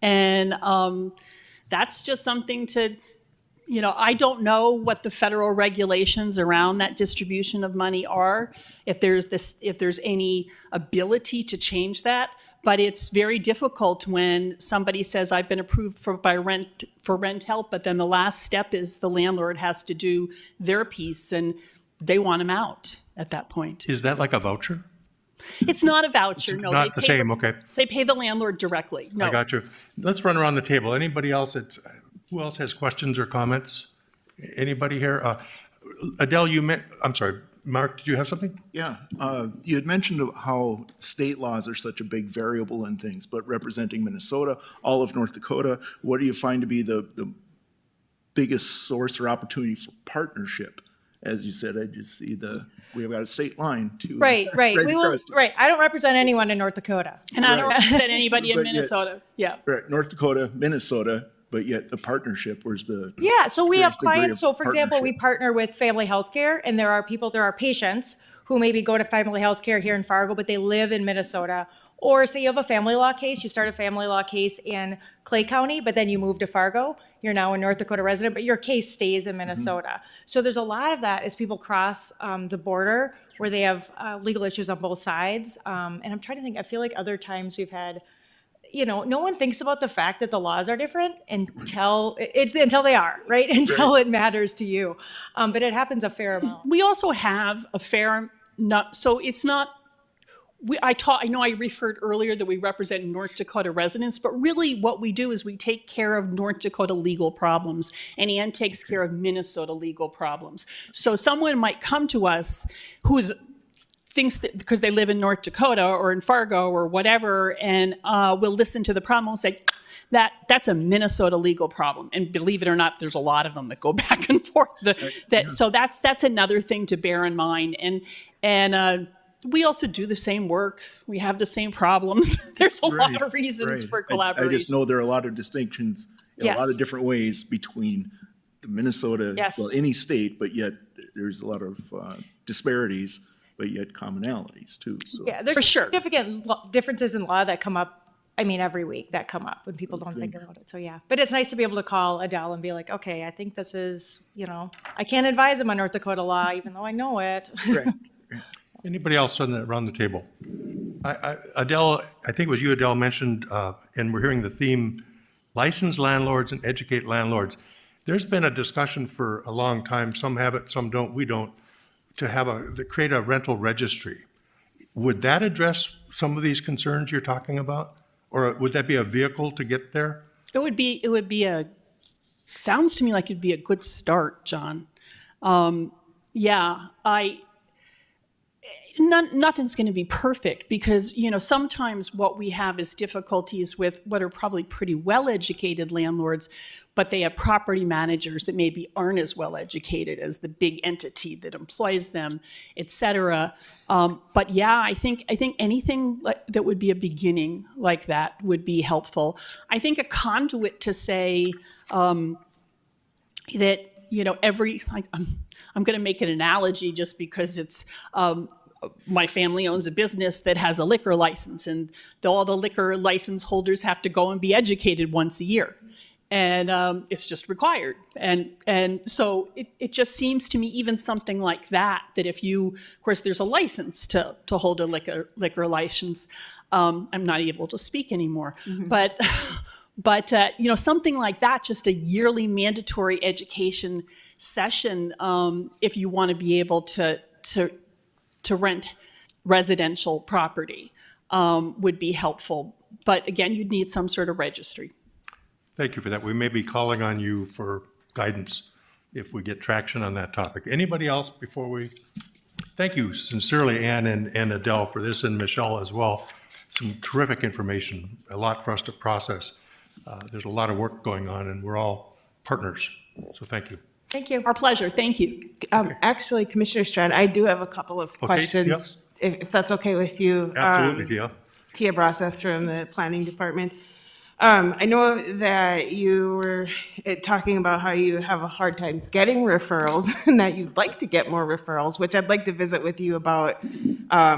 And that's just something to, I don't know what the federal regulations around that distribution of money are, if there's any ability to change that. But it's very difficult when somebody says, I've been approved for rent help, but then the last step is the landlord has to do their piece, and they want them out at that point. Is that like a voucher? It's not a voucher, no. Not the same, okay. They pay the landlord directly, no. I got you. Let's run around the table. Anybody else who else has questions or comments? Anybody here? Adele, I'm sorry, Mark, did you have something? Yeah, you had mentioned how state laws are such a big variable in things, but representing Minnesota, all of North Dakota, what do you find to be the biggest source or opportunity for partnership? As you said, I just see we've got a state line too. Right. I don't represent anyone in North Dakota. And I don't represent anybody in Minnesota. Right, North Dakota, Minnesota, but yet the partnership, where's the? Yeah, so we have degree of clients, so for example, we partner with family healthcare, and there are patients who maybe go to family healthcare here in Fargo, but they live in Minnesota. Or say you have a family law case, you start a family law case in Clay County, but then you move to Fargo. You're now a North Dakota resident, but your case stays in Minnesota. Mm-hmm. So there's a lot of that as people cross the border where they have legal issues on both sides. And I'm trying to think, I feel like other times we've had, you know, no one thinks about the fact that the laws are different until they are, right? Until it matters to you. But it happens a fair amount. We also have a fair, so it's not, I know I referred earlier that we represent North Dakota residents, but really what we do is we take care of North Dakota legal problems, and Ann takes care of Minnesota legal problems. So someone might come to us thinks that because they live in North Dakota or in Fargo or whatever, and will listen to the problem and say, that's a Minnesota legal problem. And believe it or not, there's a lot of them that go back and forth. So that's another thing to bear in mind. And we also do the same work. We have the same problems. There's a lot of reasons for collaboration. I just know there are a lot of distinctions in a lot Yes. of different ways between the Minnesota, Yes. well, any state, but yet there's a lot of disparities, but yet commonalities too. So. Yeah, there's significant differences in law that come up, I mean, every week that come up when people don't think about it. So, yeah. But it's nice to be able to call Adele and be like, okay, I think this is, you know, I can't advise him on North Dakota law, even though I know it. Right. Anybody else around the table? Adele, I think it was you, Adele, mentioned, and we're hearing the theme, license landlords and educate landlords. There's been a discussion for a long time, some have it, some don't, we don't, to create a rental registry. Would that address some of these concerns you're talking about? Or would that be a vehicle to get there? It would be sounds to me like it'd be a good start, John. Nothing's going to be perfect because, you know, sometimes what we have is difficulties with what are probably pretty well-educated landlords, but they have property managers that maybe aren't as well-educated as the big entity that employs them, et cetera. But yeah, I think anything that would be a beginning like that would be helpful. I think a conduit to say that, you know, I'm going to make an analogy just because it's my family owns a business that has a liquor license, and all the liquor license holders have to go and be educated once a year. And it's just required. And so it just seems to me even something like that if you, of course, there's a license to hold a liquor license. I'm not able to speak anymore. Mm-hmm. But you know, something like that, just a yearly mandatory education session, if you want to be able to rent residential property, would be helpful. But again, you'd need some sort of registry. Thank you for that. We may be calling on you for guidance if we get traction on that topic. Anybody else before we? Thank you sincerely, Ann and Adele, for this, and Michelle as well. Some terrific information, a lot for us to process. There's a lot of work going on, and we're all partners. So thank you. Thank you. Our pleasure. Thank you. Actually, Commissioner Strand, I do have a couple of questions, if that's okay with you. Absolutely, Tia. Tia Braseth from the Planning Department. I know that you were talking about how you have a hard time getting referrals and that you'd like to get more referrals, which I'd like to visit with you about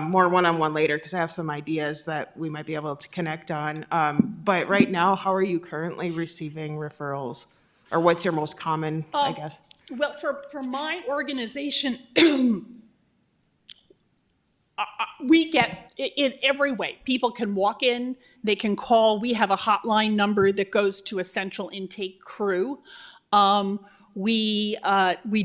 more one-on-one later because I have some ideas that we might be able to connect on. But right now, how are you currently receiving referrals? Or what's your most common, I guess? Well, for my organization, we get in every way. People can walk in, they can call. We have a hotline number that goes to a central intake crew. We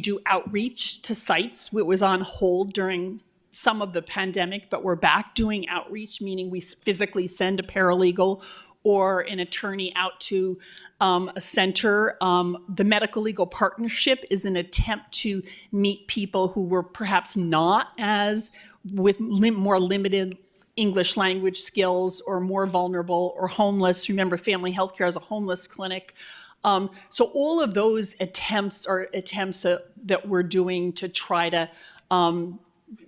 do outreach to sites. It was on hold during some of the pandemic, but we're back doing outreach, meaning we physically send a paralegal or an attorney out to a center. The Medical Legal Partnership is an attempt to meet people who were perhaps not as with more limited English language skills or more vulnerable or homeless. Remember, Family Healthcare has a homeless clinic. So all of those attempts are attempts that we're doing to try to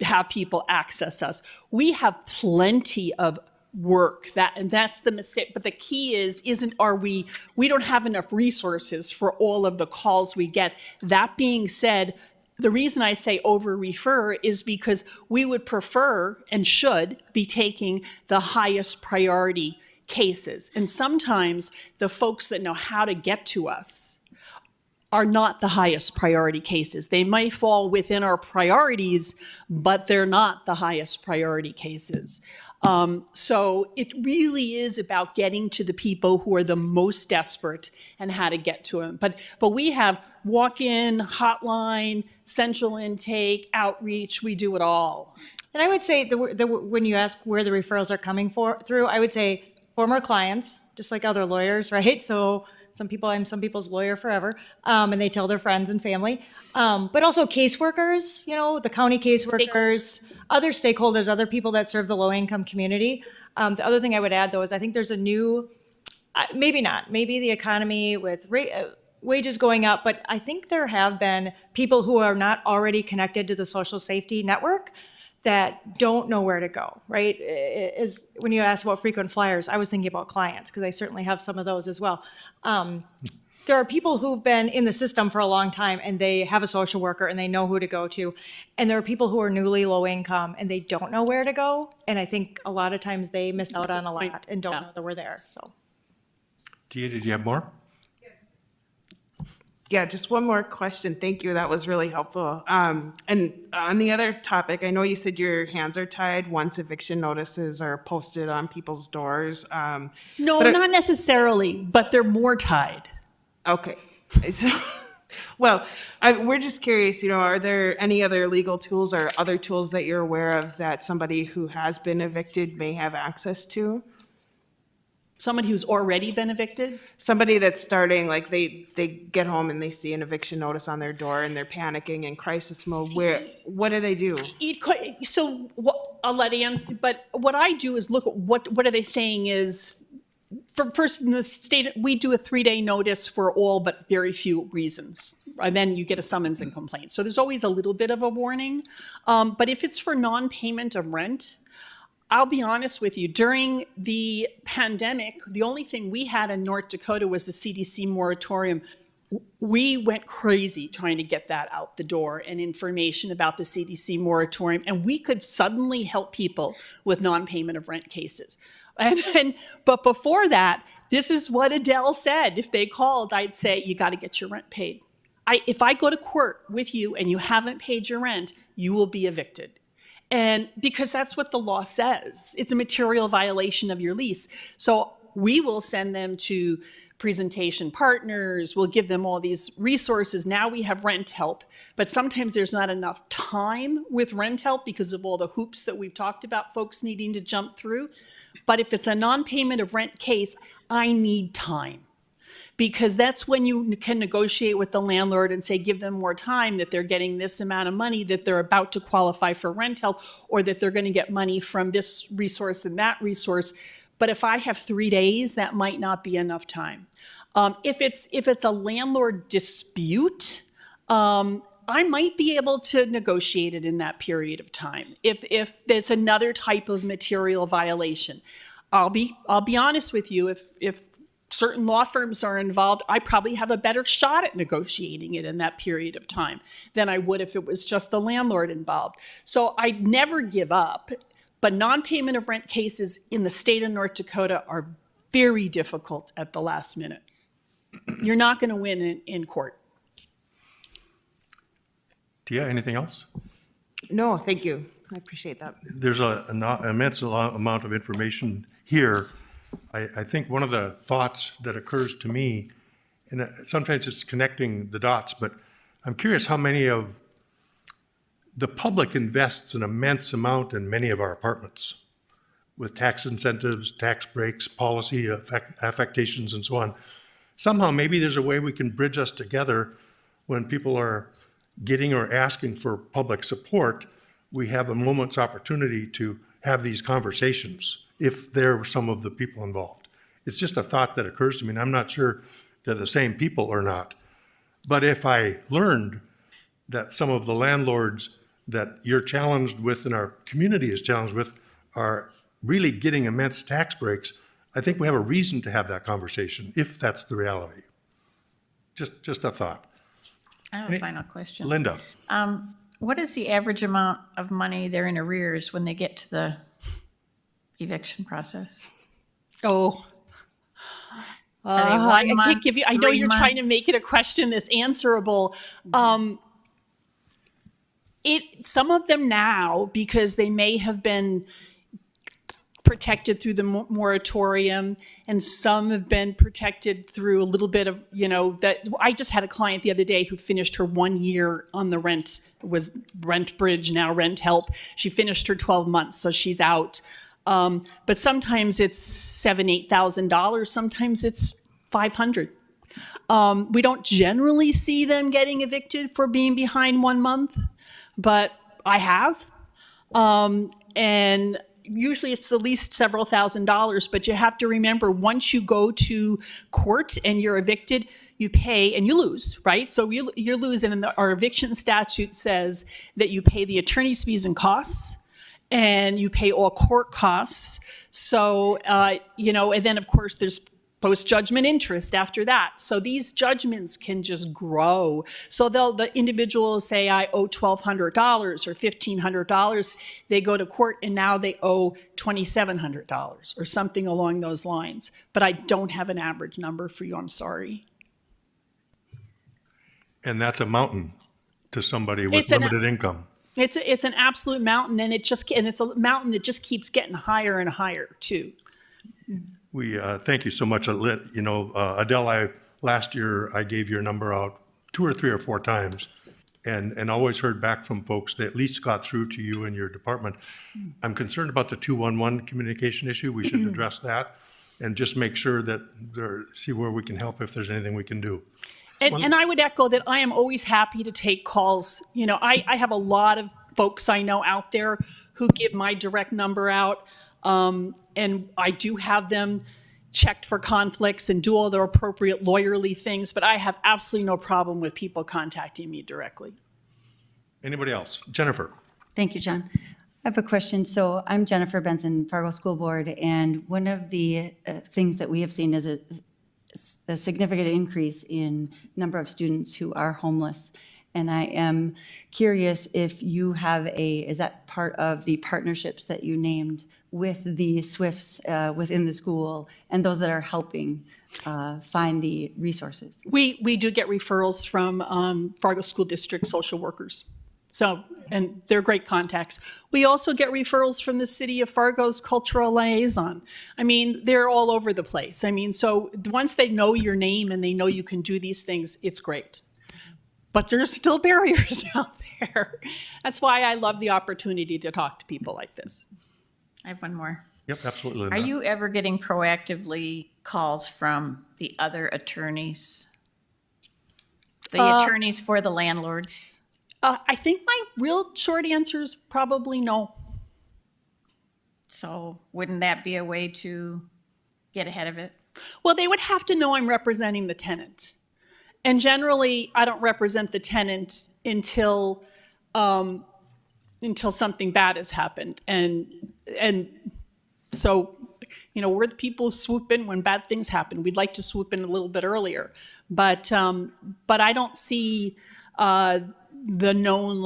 have people access us. We have plenty of work and that's the mistake. But the key we don't have enough resources for all of the calls we get. That being said, the reason I say over-refer is because we would prefer and should be taking the highest priority cases. And sometimes the folks that know how to get to us are not the highest priority cases. They might fall within our priorities, but they're not the highest priority cases. So it really is about getting to the people who are the most desperate and how to get to them. But we have walk-in, hotline, central intake, outreach, we do it all. And I would say, when you ask where the referrals are coming through, I would say former clients, just like other lawyers, right? So I'm some people's lawyer forever, and they tell their friends and family. But also caseworkers, the county caseworkers, other stakeholders, other people that serve the low-income community. The other thing I would add, though, is I think there's a new, maybe the economy with wages going up, but I think there have been people who are not already connected to the social safety network that don't know where to go, right? Is when you ask about frequent flyers, I was thinking about clients because I certainly have some of those as well. There are people who've been in the system for a long time and they have a social worker and they know who to go to. And there are people who are newly low income and they don't know where to go. And I think a lot of times they miss out on a lot and don't know that we're there, so. Tia, did you have more? Yeah, just one more question. Thank you. That was really helpful. And on the other topic, I know you said your hands are tied once eviction notices are posted on people's doors. No, not necessarily, but they're more tied. Okay. So, well, we're just curious, are there any other legal tools or other tools that you're aware of that somebody who has been evicted may have access to? Somebody who's already been evicted? Somebody that's starting, like they get home and they see an eviction notice on their door and they're panicking in crisis mode. What do they do? I'll let Ann, but what I do is look at what are they saying is, first in the state, we do a 3-day notice for all but very few reasons. And then you get a summons and complaint. So there's always a little bit of a warning. But if it's for non-payment of rent, I'll be honest with you, during the pandemic, the only thing we had in North Dakota was the CDC moratorium. We went crazy trying to get that out the door and information about the CDC moratorium, and we could suddenly help people with non-payment of rent cases. But before that, this is what Adele said. If they called, I'd say, you got to get your rent paid. If I go to court with you and you haven't paid your rent, you will be evicted. And because that's what the law says. It's a material violation of your lease. So we will send them to presentation partners. We'll give them all these resources. Now we have rent help, but sometimes there's not enough time with rent help because of all the hoops that we've talked about folks needing to jump through. But if it's a non-payment of rent case, I need time. Because that's when you can negotiate with the landlord and say, give them more time, that they're getting this amount of money, that they're about to qualify for rent help, or that they're going to get money from this resource and that resource. But if I have 3 days, that might not be enough time. If it's a landlord dispute, I might be able to negotiate it in that period of time. If there's another type of material violation, I'll be honest with you. If certain law firms are involved, I probably have a better shot at negotiating it in that period of time than I would if it was just the landlord involved. So I never give up, but non-payment of rent cases in the state of North Dakota are very difficult at the last minute. You're not going to win in court. Tia, anything else? No, thank you. I appreciate that. There's an immense amount of information here. I think one of the thoughts that occurs to me, and sometimes it's connecting the dots, but I'm curious how many of the public invests an immense amount in many of our apartments with tax incentives, tax breaks, policy affectations, and so on. Somehow, maybe there's a way we can bridge us together when people are getting or asking for public support. We have a moment's opportunity to have these conversations if they're some of the people involved. It's just a thought that occurs to me, and I'm not sure they're the same people or not. But if I learned that some of the landlords that you're challenged with and our community is challenged with are really getting immense tax breaks, I think we have a reason to have that conversation, if that's the reality. Just a thought. I have a final question. Linda. What is the average amount of money they're in arrears when they get to the eviction process? Oh, Are they 1 I month, can't give you, I know 3 you're trying to make it a months? question that's answerable. Some of them now, because they may have been protected through the moratorium, and some have been protected through a little bit of, that I just had a client the other day who finished her 1 year on the rent, was rent bridge, now rent help. She finished her 12 months, so she's out. But sometimes it's $7,000, $8,000. Sometimes it's $500. We don't generally see them getting evicted for being behind 1 month, but I have. And usually it's at least several $1,000s, but you have to remember, once you go to court and you're evicted, you pay and you lose, right? So you lose, and our eviction statute says that you pay the attorney's fees and costs, and you pay all court costs. So, and then of course there's post-judgment interest after that. So these judgments can just grow. So the individual will say, I owe $1,200 or $1,500. They go to court and now they owe $2,700 or something along those lines. But I don't have an average number for you, I'm sorry. And that's a mountain to somebody with It's an- limited income. It's an absolute mountain, and it's a mountain that just keeps getting higher and higher too. We thank you so much. Adele, last year I gave your number out 2 or 3 or 4 times, and always heard back from folks that at least got through to you and your department. I'm concerned about the 211 communication issue. We should address that and just make sure that see where we can help if there's anything we can do. And I would echo that I am always happy to take calls. I have a lot of folks I know out there who give my direct number out. And I do have them checked for conflicts and do all the appropriate lawyerly things, but I have absolutely no problem with people contacting me directly. Anybody else? Jennifer. Thank you, John. I have a question. So I'm Jennifer Benson, Fargo School Board, and one of the things that we have seen is a significant increase in number of students who are homeless. And I am curious if you have is that part of the partnerships that you named with the SWIFTs within the school and those that are helping find the resources? We do get referrals from Fargo School District social workers. So, and they're great contacts. We also get referrals from the City of Fargo's cultural liaison. I mean, they're all over the place. I mean, so once they know your name and they know you can do these things, it's great. But there's still barriers out there. That's why I love the opportunity to talk to people like this. I have one more. Yep, absolutely. Are you ever getting proactively calls from the other attorneys? The attorneys for the landlords? I think my real short answer is probably no. So wouldn't that be a way to get ahead of it? Well, they would have to know I'm representing the tenant. And generally, I don't represent the tenant until something bad has happened. And so, we're the people who swoop in when bad things happen. We'd like to swoop in a little bit earlier. But I don't see the known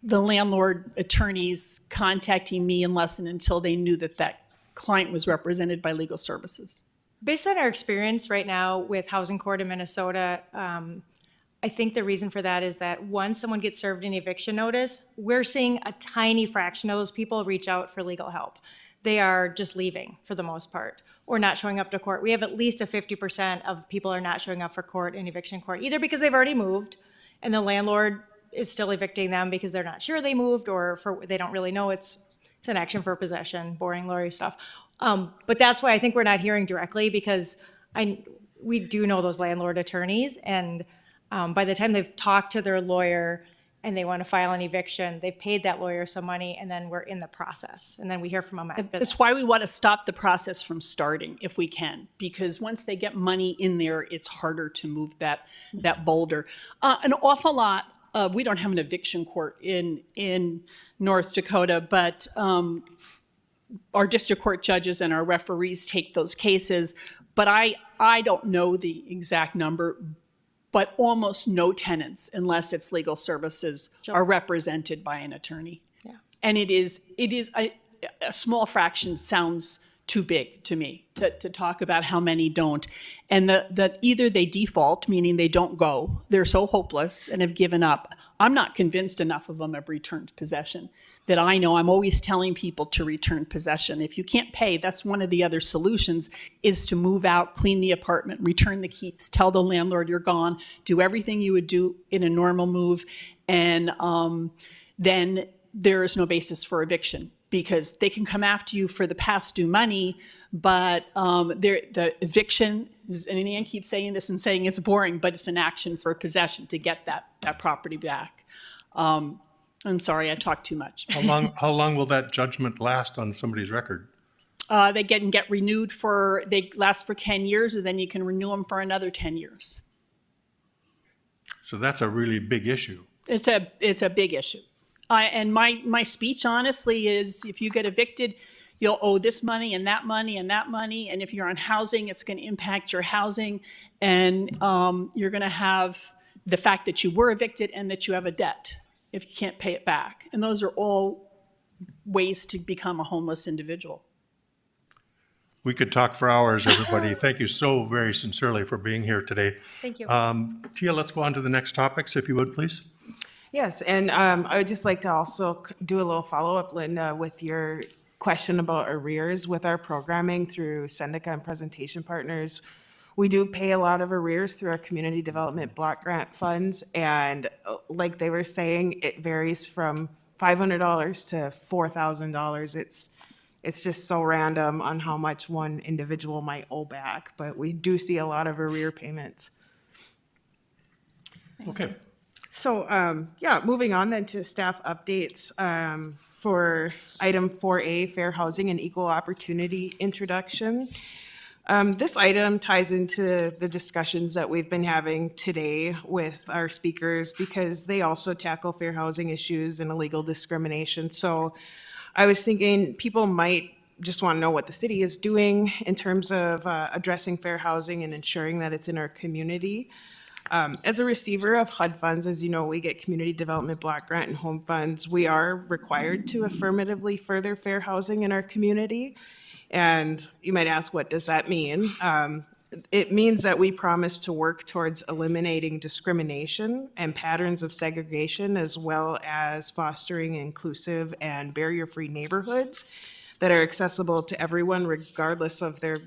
the landlord attorneys contacting me unless and until they knew that client was represented by legal services. Based on our experience right now with housing court in Minnesota, I think the reason for that is that once someone gets served an eviction notice, we're seeing a tiny fraction of those people reach out for legal help. They are just leaving for the most part, or not showing up to court. We have at least a 50% of people are not showing up for court in eviction court, either because they've already moved and the landlord is still evicting them because they're not sure they moved, or they don't really know it's an action for possession, boring lawyer stuff. But that's why I think we're not hearing directly, because we do know those landlord attorneys, and by the time they've talked to their lawyer and they want to file an eviction, they've paid that lawyer some money, and then we're in the process, and then we hear from them after that. That's why we want to stop the process from starting if we can, because once they get money in there, it's harder to move that boulder. An awful lot. We don't have an eviction court in North Dakota, but our district court judges and our referees take those cases. But I don't know the exact number, but almost no tenants, unless it's legal services, are represented by an attorney. Yeah. And it is a small fraction sounds too big to me to talk about how many don't. And that either they default, meaning they don't go, they're so hopeless and have given up. I'm not convinced enough of them have returned possession that I know. I'm always telling people to return possession. If you can't pay, that's one of the other solutions, is to move out, clean the apartment, return the keys, tell the landlord you're gone, do everything you would do in a normal move, and then there is no basis for eviction, because they can come after you for the past due money, but the eviction is, and Ann keeps saying this and saying it's boring, but it's an action for possession to get that property back. I'm sorry, I talked too much. How long will that judgment last on somebody's record? They get renewed they last for 10 years, and then you can renew them for another 10 years. So that's a really big issue. It's a big issue. And my speech, honestly, is if you get evicted, you'll owe this money and that money and that money. And if you're on housing, it's going to impact your housing. And you're going to have the fact that you were evicted and that you have a debt if you can't pay it back. And those are all ways to become a homeless individual. We could talk for hours, everybody. Thank you so very sincerely for being here today. Thank you. Tia, let's go on to the next topics, if you would, please. Yes, and I would just like to also do a little follow-up, Linda, with your question about arrears with our programming through Syndica and Presentation Partners. We do pay a lot of arrears through our community development block grant funds, and like they were saying, it varies from $500 to $4,000. It's just so random on how much one individual might owe back, but we do see a lot of arrear payments. Okay. So, moving on then to staff updates for item 4A, Fair Housing and Equal Opportunity Introduction. This item ties into the discussions that we've been having today with our speakers, because they also tackle fair housing issues and illegal discrimination. So I was thinking people might just want to know what the city is doing in terms of addressing fair housing and ensuring that it's in our community. As a receiver of HUD funds, as you know, we get community development block grant and home funds. We are required to affirmatively further fair housing in our community. And you might ask, what does that mean? It means that we promise to work towards eliminating discrimination and patterns of segregation, as well as fostering inclusive and barrier-free neighborhoods that are accessible to everyone, regardless of their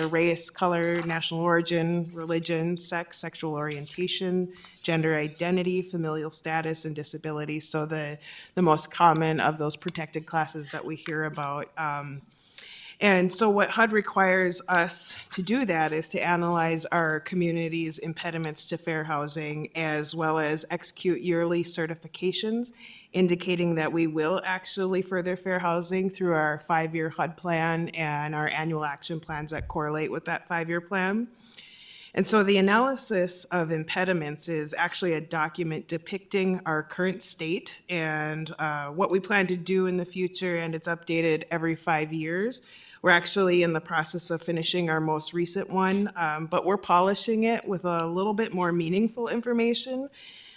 race, color, national origin, religion, sex, sexual orientation, gender identity, familial status, and disability. So the most common of those protected classes that we hear about. And so what HUD requires us to do that is to analyze our community's impediments to fair housing, as well as execute yearly certifications indicating that we will actually further fair housing through our 5-year HUD plan and our annual action plans that correlate with that 5-year plan. And so the analysis of impediments is actually a document depicting our current state and what we plan to do in the future, and it's updated every 5 years. We're actually in the process of finishing our most recent one, but we're polishing it with a little bit more meaningful information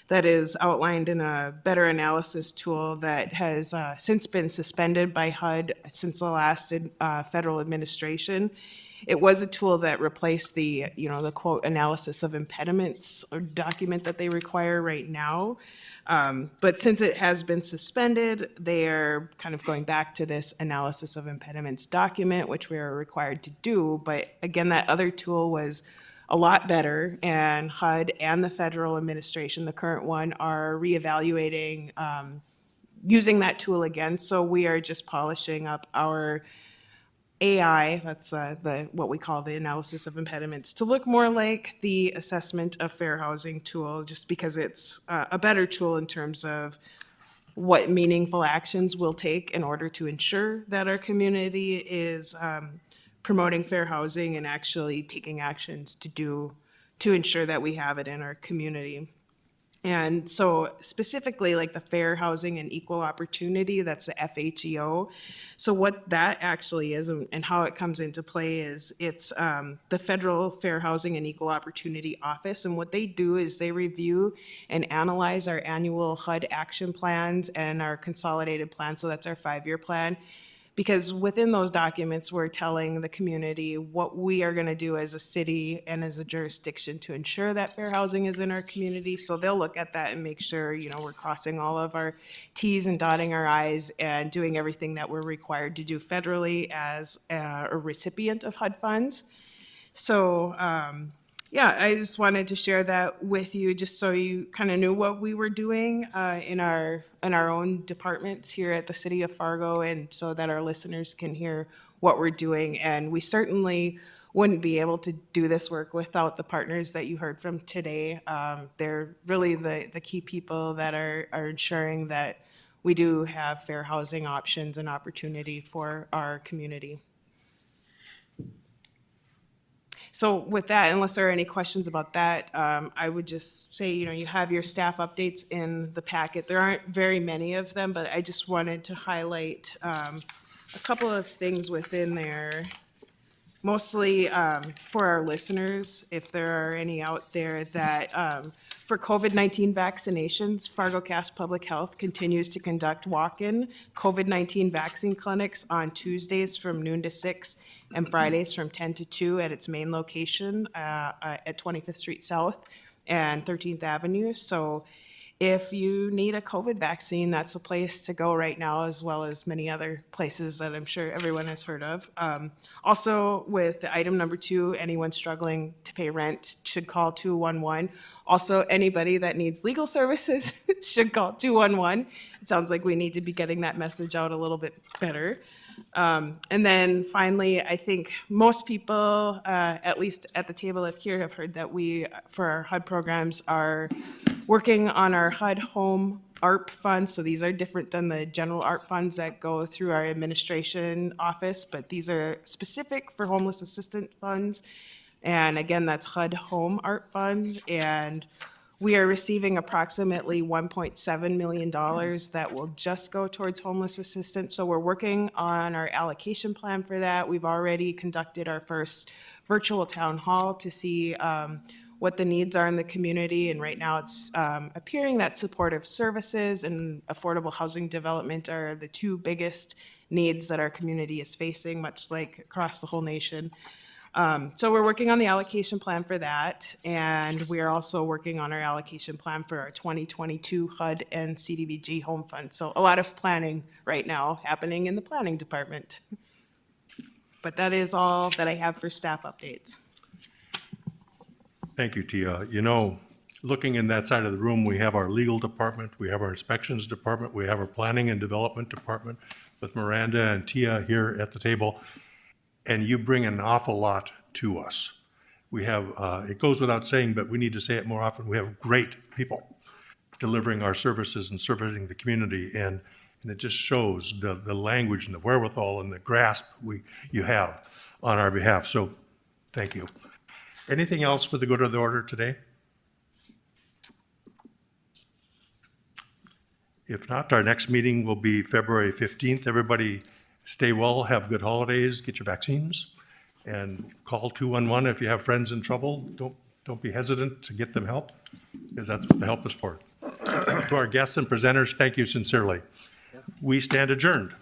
that is outlined in a better analysis tool that has since been suspended by HUD since the last federal administration. It was a tool that replaced the quote analysis of impediments or document that they require right now. But since it has been suspended, they are kind of going back to this analysis of impediments document, which we are required to do. But again, that other tool was a lot better, and HUD and the federal administration, the current one, are reevaluating using that tool again. So we are just polishing up our AI, that's what we call the analysis of impediments, to look more like the assessment of fair housing tool, just because it's a better tool in terms of what meaningful actions we'll take in order to ensure that our community is promoting fair housing and actually taking actions to ensure that we have it in our community. And so specifically, like the fair housing and equal opportunity, that's the FHEO. So what that actually is and how it comes into play is it's the Federal Fair Housing and Equal Opportunity Office. And what they do is they review and analyze our annual HUD action plans and our consolidated plan. So that's our 5-year plan, Because within those documents, we're telling the community what we are going to do as a city and as a jurisdiction to ensure that fair housing is in our community. So they'll look at that and make sure, we're crossing all of our Ts and dotting our Is and doing everything that we're required to do federally as a recipient of HUD funds. So, I just wanted to share that with you, just so you kind of knew what we were doing in our own departments here at the City of Fargo, and so that our listeners can hear what we're doing. And we certainly wouldn't be able to do this work without the partners that you heard from today. They're really the key people that are ensuring that we do have fair housing options and opportunity for our community. So with that, unless there are any questions about that, I would just say, you have your staff updates in the packet. There aren't very many of them, but I just wanted to highlight a couple of things within there, mostly for our listeners, if there are any out there, that for COVID-19 vaccinations, FargoCast Public Health continues to conduct walk-in COVID-19 vaccine clinics on Tuesdays from noon to 6 and Fridays from 10 to 2 at its main location at 25th Street South and 13th Avenue. So if you need a COVID vaccine, that's a place to go right now, as well as many other places that I'm sure everyone has heard of. Also, with the item number 2, anyone struggling to pay rent should call 211. Also, anybody that needs legal services should call 211. It sounds like we need to be getting that message out a little bit better. And then finally, I think most people, at least at the table up here, have heard that we, for our HUD programs, are working on our Hud Home Arp Funds. So these are different than the general ARP funds that go through our administration office, but these are specific for homeless assistance funds. And again, that's Hud Home Arp Funds. And we are receiving approximately $1.7 million that will just go towards homeless assistance. So we're working on our allocation plan for that. We've already conducted our first virtual town hall to see what the needs are in the community. And right now it's appearing that supportive services and affordable housing development are the two biggest needs that our community is facing, much like across the whole nation. So we're working on the allocation plan for that, and we are also working on our allocation plan for our 2022 HUD and CDBG home fund. So a lot of planning right now happening in the planning department. But that is all that I have for staff updates. Thank you, Tia. Looking in that side of the room, we have our legal department, we have our inspections department, we have our planning and development department with Miranda and Tia here at the table. And you bring an awful lot to us. We have, it goes without saying, but we need to say it more often, we have great people delivering our services and serving the community. And it just shows the language and the wherewithal and the grasp you have on our behalf. So thank you. Anything else for the good of the order today? If not, our next meeting will be February 15th. Everybody stay well, have good holidays, get your vaccines, and call 211 if you have friends in trouble. Don't be hesitant to get them help, because that's what the help is for. To our guests and presenters, thank you sincerely. We stand adjourned.